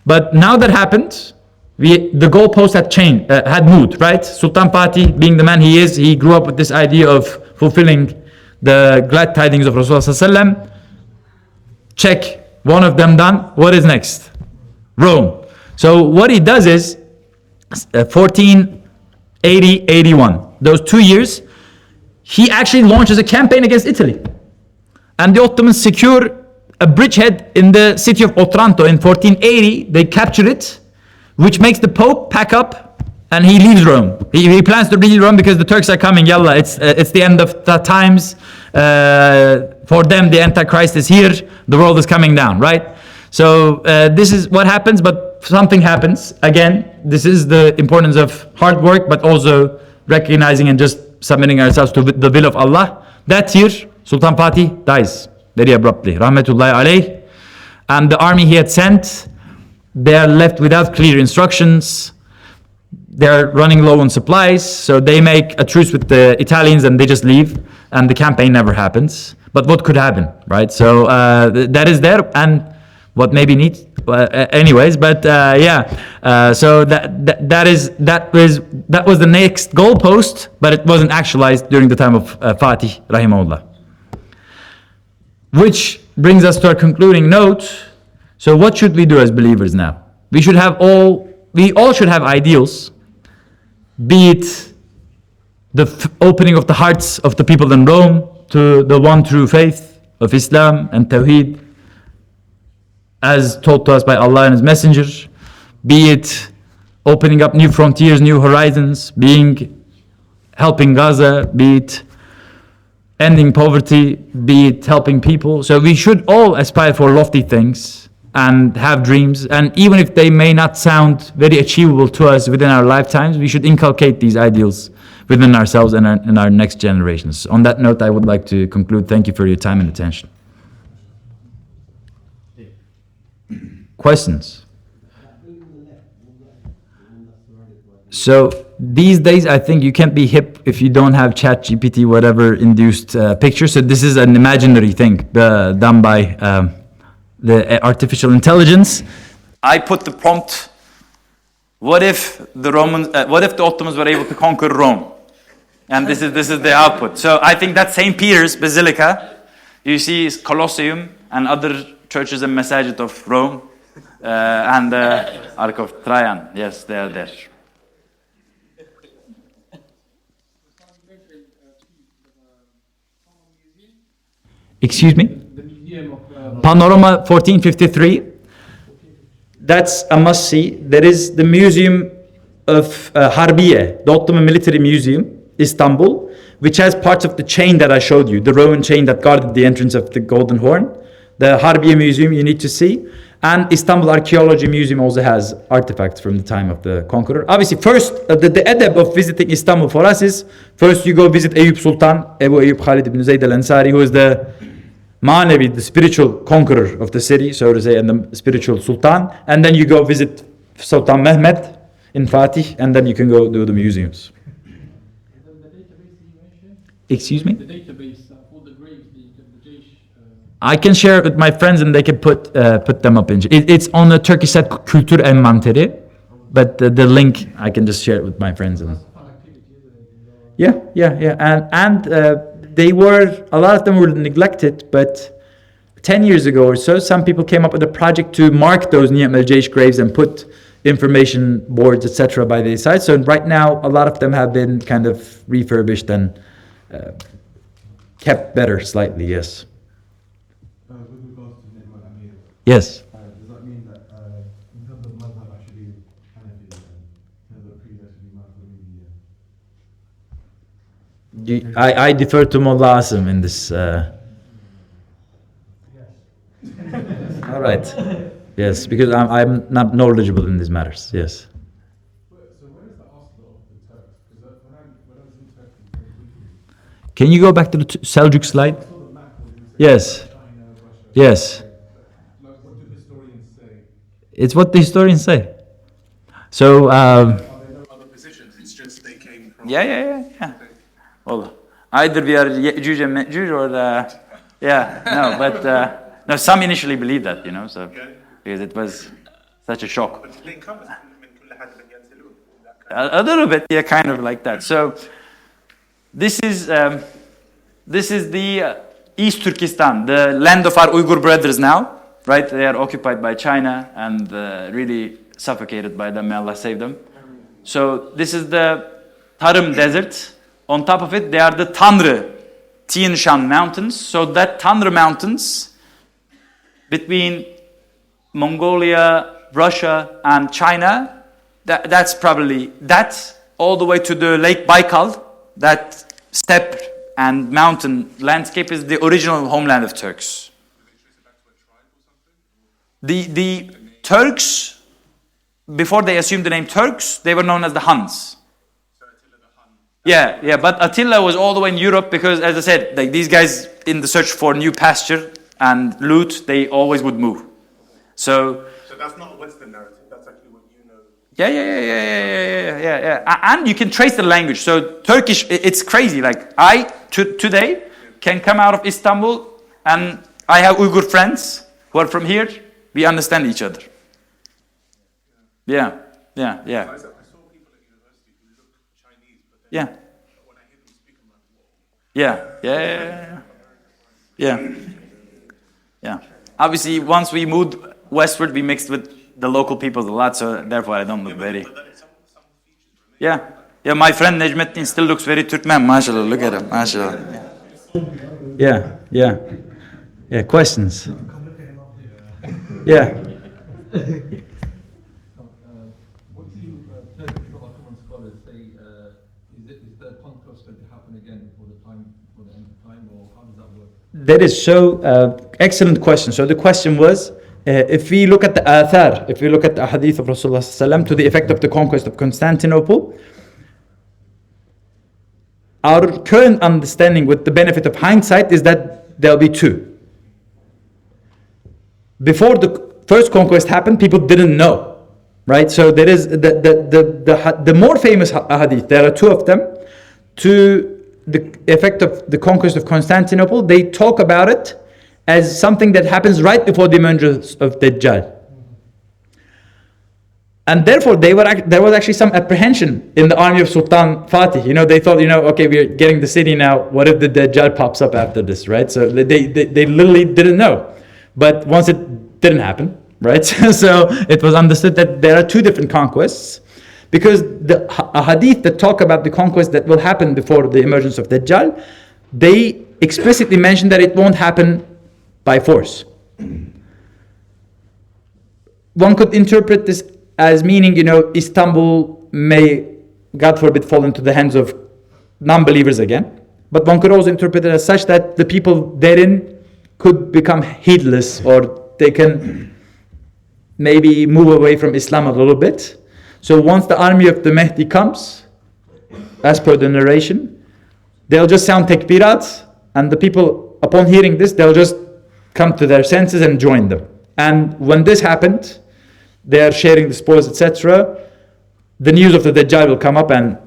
But now that happened, the goalpost had moved, right? Sultan Fatih, being the man he is, he grew up with this idea of fulfilling the glad tidings of Rasulullah. Check, one of them done. What is next? Rome. So what he does is, 1480-81, those 2 years, he actually launches a campaign against Italy. And the Ottomans secure a bridgehead in the city of Otranto in 1480. They capture it, which makes the Pope pack up and he leaves Rome. He plans to leave Rome because the Turks are coming. Yalla, it's the end of the times. For them, the Antichrist is here. The world is coming down, right? So this is what happens, but something happens. Again, this is the importance of hard work, but also recognizing and just submitting ourselves to the will of Allah. That year, Sultan Fatih dies very abruptly, rahmatullahi alayh. And the army he had sent, they are left without clear instructions. they're running low on supplies, so they make a truce with the Italians and they just leave, and the campaign never happens. But what could happen, right? So that is there, and what maybe needs, anyways. But so that was the next goalpost, but it wasn't actualized during the time of Fatih rahimahullah. Which brings us to our concluding note. So what should we do as believers now? We all should have ideals, be it the opening of the hearts of the people in Rome to the one true faith of Islam and Tawheed, as taught to us by Allah and His Messenger, be it opening up new frontiers, new horizons, helping Gaza, be it ending poverty, be it helping people. So we should all aspire for lofty things and have dreams, and even if they may not sound very achievable to us within our lifetimes, we should inculcate these ideals within ourselves and in our next generations. On that note, I would like to conclude. Thank you for your time and attention. Questions? So these days, I think you can't be hip if you don't have ChatGPT, whatever induced picture. So this is an imaginary thing done by the artificial intelligence. I put the prompt: what if the Ottomans were able to conquer Rome? And this is the output. So I think that St. Peter's Basilica, you see, is Colosseum and other churches and masajid of Rome, and the Arc of Trajan. Yes, they are there. Excuse me? Panorama 1453. That's a must-see. There is the Museum of Harbiye, the Ottoman Military Museum, Istanbul, which has parts of the chain that I showed you, the Roman chain that guarded the entrance of the Golden Horn. The Harbiye Museum you need to see. And Istanbul Archaeology Museum also has artifacts from the time of the conqueror. Obviously, first, the adab of visiting Istanbul for us is, first you go visit Eyüp Sultan, Ebu Eyüp Khalid ibn Zayd al-Ansari, who is the Manevi, the spiritual conqueror of the city, so to say, and the spiritual sultan. And then you go visit Sultan Mehmed in Fatih, and then you can go do the museums. Excuse me? The database of all the graves, the Jaysh. I can share it with my friends, and they can put them up in. It's on the Turkish site Kültür Envanteri, but the link I can just share it with my friends. Yeah, and they were, a lot of them were neglected, but 10 years ago or so, some people came up with a project to mark those Niyam al-Jaysh graves and put information boards, etc. by the side. So right now, a lot of them have been kind of refurbished and kept better slightly, yes. With regards to Naval Amir, Yes. does that mean that in terms of madhab actually Hanafi and in terms of creed actually I defer to Mullah Asim in this. All right. Yes, because I'm not knowledgeable in these matters. Yes. So where is the asl of the Turks? Because when I was in Turkey very briefly, Can you go back to the Seljuk slide? I saw the map where you said Yes. China, Russia. Yes. Like what do historians say? It's what the historians say. So. Are there no other positions? It's just they came from. Yeah. Well, either we are Ya'juj and Ma'juj or no, some initially believed that, so because it was such a shock. A little bit, yeah, kind of like that. So this is the East Turkestan, the land of our Uyghur brothers now, right? They are occupied by China and really suffocated by them. May Allah save them. So this is the Tarım Desert. On top of it, they are the Tanrı, Tian Shan Mountains. So that Tanrı Mountains between Mongolia, Russia, and China, that's probably that all the way to the Lake Baikal. That steppe and mountain landscape is the original homeland of Turks. The Turks, before they assumed the name Turks, they were known as the Huns. Yeah, but Attila was all the way in Europe because, as I said, like these guys in the search for new pasture and loot, they always would move. So that's not a Western narrative. That's actually what you know. Yeah. And you can trace the language. So Turkish, it's crazy. Like today can come out of Istanbul, and I have Uyghur friends who are from here. We understand each other. Yeah. I saw people at university who look Chinese, but then when I hear them speak, I'm like, whoa. Yeah. Obviously, once we moved westward, we mixed with the local people a lot, so therefore I don't look very. But then some features remain. Yeah. My friend Nejmettin still looks very Turkmen. Mashallah, look at him. Mashallah. Yeah. Questions? Yeah. What do Turkish or Ottoman scholars say? Is the conquest going to happen again for the end of time, or how does that work? That is so excellent question. So the question was, if we look at the athar, if we look at the hadith of Rasulullah sallam to the effect of the conquest of Constantinople, our current understanding with the benefit of hindsight is that there'll be two. Before the first conquest happened, people didn't know, right? So there is the more famous hadith, there are two of them, to the effect of the conquest of Constantinople. They talk about it as something that happens right before the emergence of Dajjal. And therefore, there was actually some apprehension in the army of Sultan Fatih. They thought, okay, we're getting the city now. What if the Dajjal pops up after this, right? So they literally didn't know. But once it didn't happen, right? So it was understood that there are two different conquests, because the hadith that talk about the conquest that will happen before the emergence of Dajjal, they explicitly mention that it won't happen by force. One could interpret this as meaning, Istanbul may, God forbid, fall into the hands of non-believers again. But one could also interpret it as such that the people therein could become heedless, or they can maybe move away from Islam a little bit. So once the army of the Mehdi comes, as per the narration, they'll just sound takbirat, and the people, upon hearing this, they'll just come to their senses and join them. And when this happened, they're sharing the spoils, etc. The news of the Dajjal will come up, and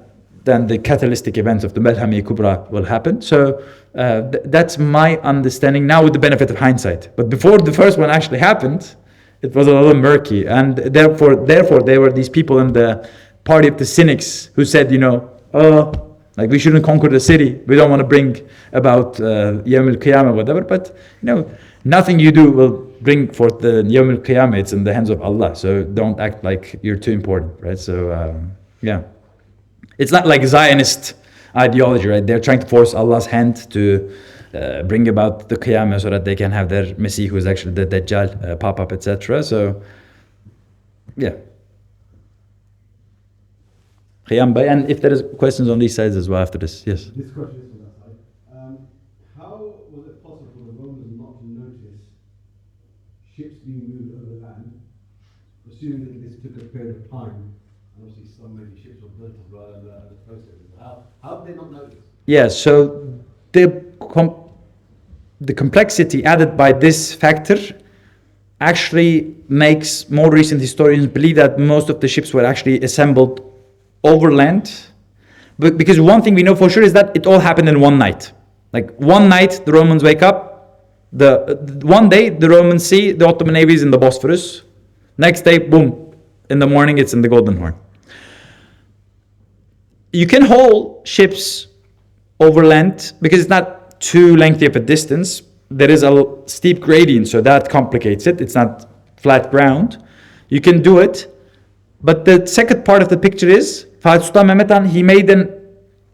then the catalytic events of the Malhami Kubra will happen. So that's my understanding now, with the benefit of hindsight. But before the first one actually happened, it was a little murky, and therefore there were these people in the party of the cynics who said, like, we shouldn't conquer the city. We don't want to bring about Yawm al-Qiyamah, whatever. But nothing you do will bring forth the Yawm al-Qiyamah. It's in the hands of Allah. So don't act like you're too important, right? So it's not like Zionist ideology, right? They're trying to force Allah's hand to bring about the Qiyamah so that they can have their Messiah, who is actually the Dajjal, pop up, etc. So, yeah. Qiyam Bay, and if there is questions on these sides as well after this, yes. This question is from that side. How was it possible for the Romans not to notice ships being moved over land, assuming that this took a period of time? And obviously, so many ships were built as well in the process. How did they not notice? Yeah, so the complexity added by this factor actually makes more recent historians believe that most of the ships were actually assembled overland. But because one thing we know for sure is that it all happened in one night. Like one night, the Romans wake up. One day, the Romans see the Ottoman navy is in the Bosphorus. Next day, boom, in the morning, it's in the Golden Horn. You can haul ships overland because it's not too lengthy of a distance. There is a steep gradient, so that complicates it. It's not flat ground. You can do it. But the second part of the picture is, Sultan Mehmed, he made an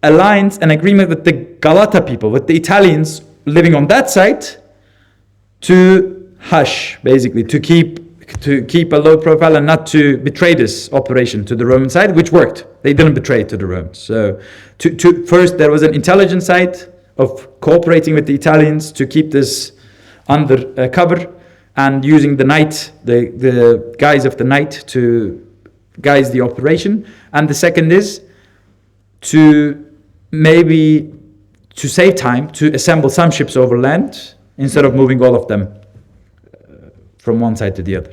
alliance, an agreement with the Galata people, with the Italians living on that side, to hush, basically, to keep a low profile and not to betray this operation to the Roman side, which worked. They didn't betray it to the Romans. So first there was an intelligence side of cooperating with the Italians to keep this under cover, and using the night, the guise of the night, to guide the operation. And the second is to save time, to assemble some ships overland instead of moving all of them from one side to the other.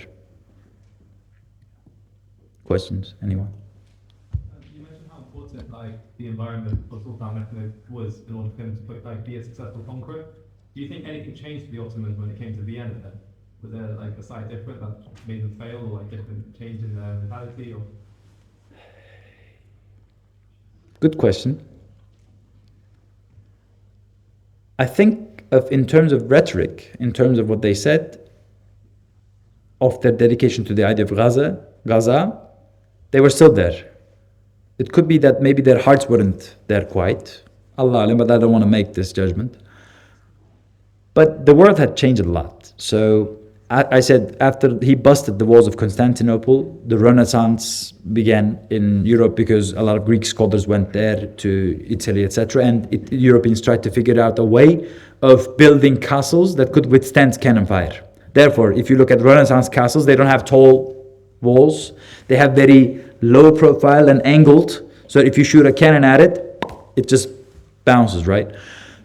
Questions? Anyone? You mentioned how important the environment for Sultan Mehmed was in order for him to be a successful conqueror. Do you think anything changed for the Ottomans when it came to Vienna then? Was there a slight difference that made them fail, or different change in their mentality? Or Good question. I think in terms of rhetoric, in terms of what they said, of their dedication to the idea of Gaza, they were still there. It could be that maybe their hearts weren't there quite. Allah alam, but I don't want to make this judgment. But the world had changed a lot. So I said after he busted the walls of Constantinople, the Renaissance began in Europe because a lot of Greek scholars went there to Italy, etc. And Europeans tried to figure out a way of building castles that could withstand cannon fire. Therefore, if you look at Renaissance castles, they don't have tall walls. They have very low profile and angled. So if you shoot a cannon at it, it just bounces, right?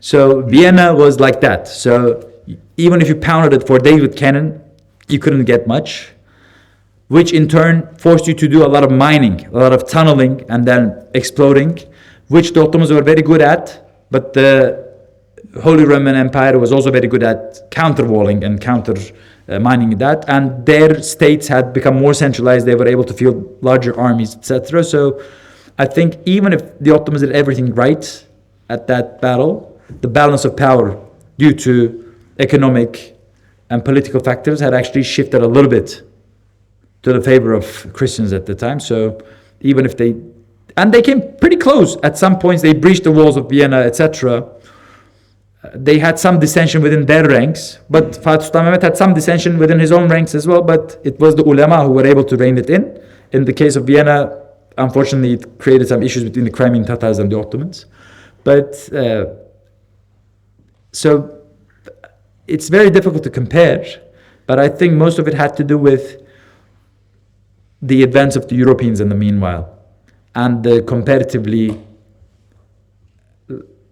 So Vienna was like that. So even if you pounded it for days with cannon, you couldn't get much, which in turn forced you to do a lot of mining, a lot of tunneling, and then exploding, which the Ottomans were very good at, but the Holy Roman Empire was also very good at counterwalling and counter mining that, and their states had become more centralized. They were able to field larger armies, etc. So I think even if the Ottomans did everything right at that battle, the balance of power due to economic and political factors had actually shifted a little bit to the favor of Christians at the time. So even if they came pretty close at some points, they breached the walls of Vienna, etc. They had some dissension within their ranks, but Fatih Sultan Mehmed had some dissension within his own ranks as well, but it was the ulama who were able to rein it in. In the case of Vienna, unfortunately, it created some issues between the Crimean Tatars and the Ottomans. But so it's very difficult to compare, but I think most of it had to do with the advance of the Europeans in the meanwhile, and the comparatively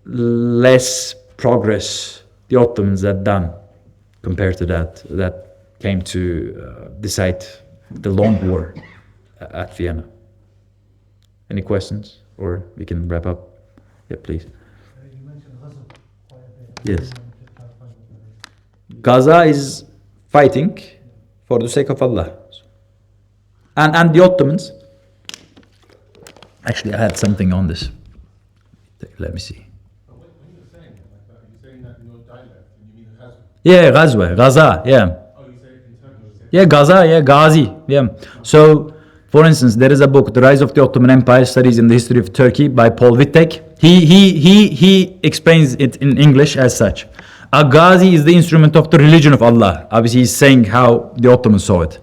less progress the Ottomans had done compared to that came to decide the long war at Vienna. Any questions? Or we can wrap up? Yeah, please. You mentioned Gaza quite a bit. Yes. Gaza is fighting for the sake of Allah. And the Ottomans. Actually, I had something on this. Let me see. But when you're saying it like that, are you saying that in your dialect, and you mean Ghazwa? Yeah, Gaza, yeah. Oh, you say it in Turkish? Yeah, Gaza, yeah, Ghazi, yeah. So, for instance, there is a book, The Rise of the Ottoman Empire, Studies in the History of Turkey by Paul Wittek. He explains it in English as such. A Ghazi is the instrument of the religion of Allah. Obviously, he's saying how the Ottomans saw it.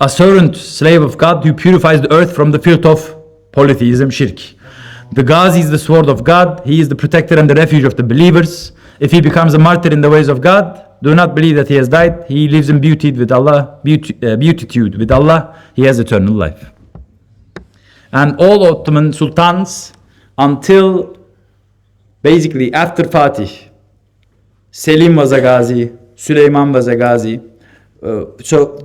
A servant, slave of God, who purifies the earth from the filth of polytheism, shirk. The Ghazi is the sword of God. He is the protector and the refuge of the believers. If he becomes a martyr in the ways of God, do not believe that he has died. He lives in beatitude with Allah. He has eternal life. And all Ottoman sultans, until basically after Fatih, Selim was a Ghazi, Süleyman was a Ghazi. So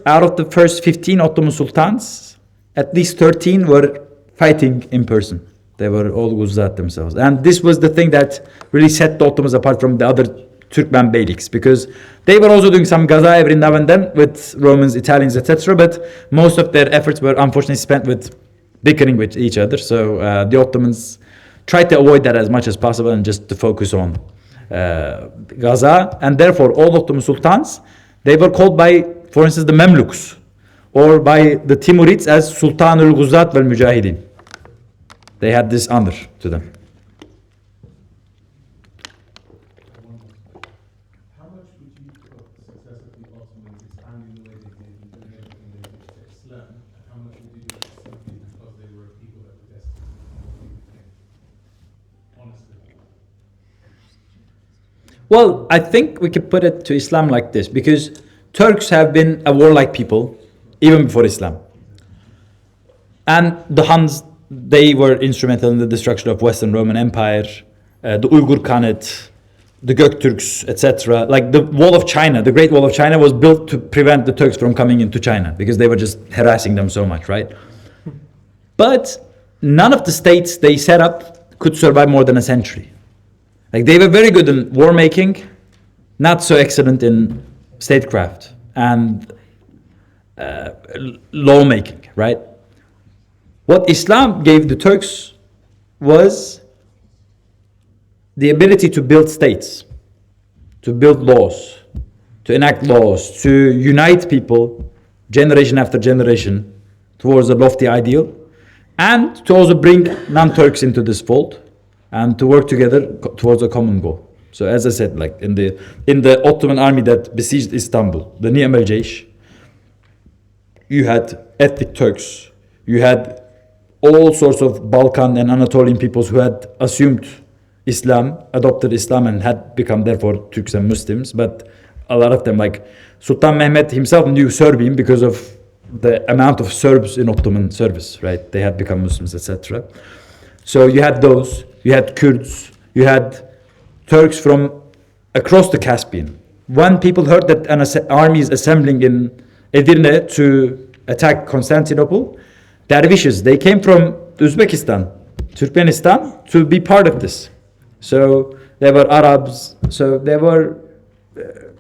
out of the first 15 Ottoman sultans, at least 13 were fighting in person. They were all Ghuzzat themselves. And this was the thing that really set the Ottomans apart from the other Turkmen beyliks, because they were also doing some Gaza every now and then with Romans, Italians, etc. But most of their efforts were unfortunately spent with bickering with each other. So the Ottomans tried to avoid that as much as possible and just to focus on Gaza. And therefore, all Ottoman sultans, they were called by, for instance, the Memluks, or by the Timurids as Sultanul Ghuzat wal Mujahidin. They had this honor to them. How much would you put the success of the Ottomans expanding the way they did and doing everything they did to Islam, and how much would you do it simply because they were a people that were destined to be what they became? Honestly. Well, I think we could put it to Islam like this, because Turks have been a warlike people even before Islam. And the Huns, they were instrumental in the destruction of Western Roman Empire, the Uyghur Khanate, the Göktürks, etc. Like the Wall of China, the Great Wall of China was built to prevent the Turks from coming into China because they were just harassing them so much, right? But none of the states they set up could survive more than a century. Like they were very good in war making, not so excellent in statecraft and law making, right? What Islam gave the Turks was the ability to build states, to build laws, to enact laws, to unite people generation after generation towards a lofty ideal, and to also bring non-Turks into this fold and to work together towards a common goal. So as I said, like in the Ottoman army that besieged Istanbul, the Ni'am al-Jaysh, you had ethnic Turks, you had all sorts of Balkan and Anatolian peoples who had assumed Islam, adopted Islam and had become therefore Turks and Muslims, but a lot of them, like Sultan Mehmed himself knew Serbian because of the amount of Serbs in Ottoman service, right? They had become Muslims, etc. So you had those, you had Kurds, you had Turks from across the Caspian. When people heard that an army is assembling in Edirne to attack Constantinople, dervishes, they came from Uzbekistan, Turkmenistan to be part of this. So there were Arabs, so there were,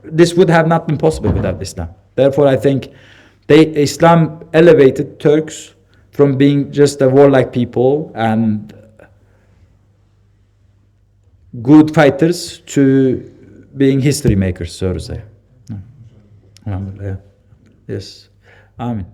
this would have not been possible without Islam. Therefore I think Islam elevated Turks from being just a warlike people and good fighters to being history makers, so to say. Alhamdulillah. Yes. Amen.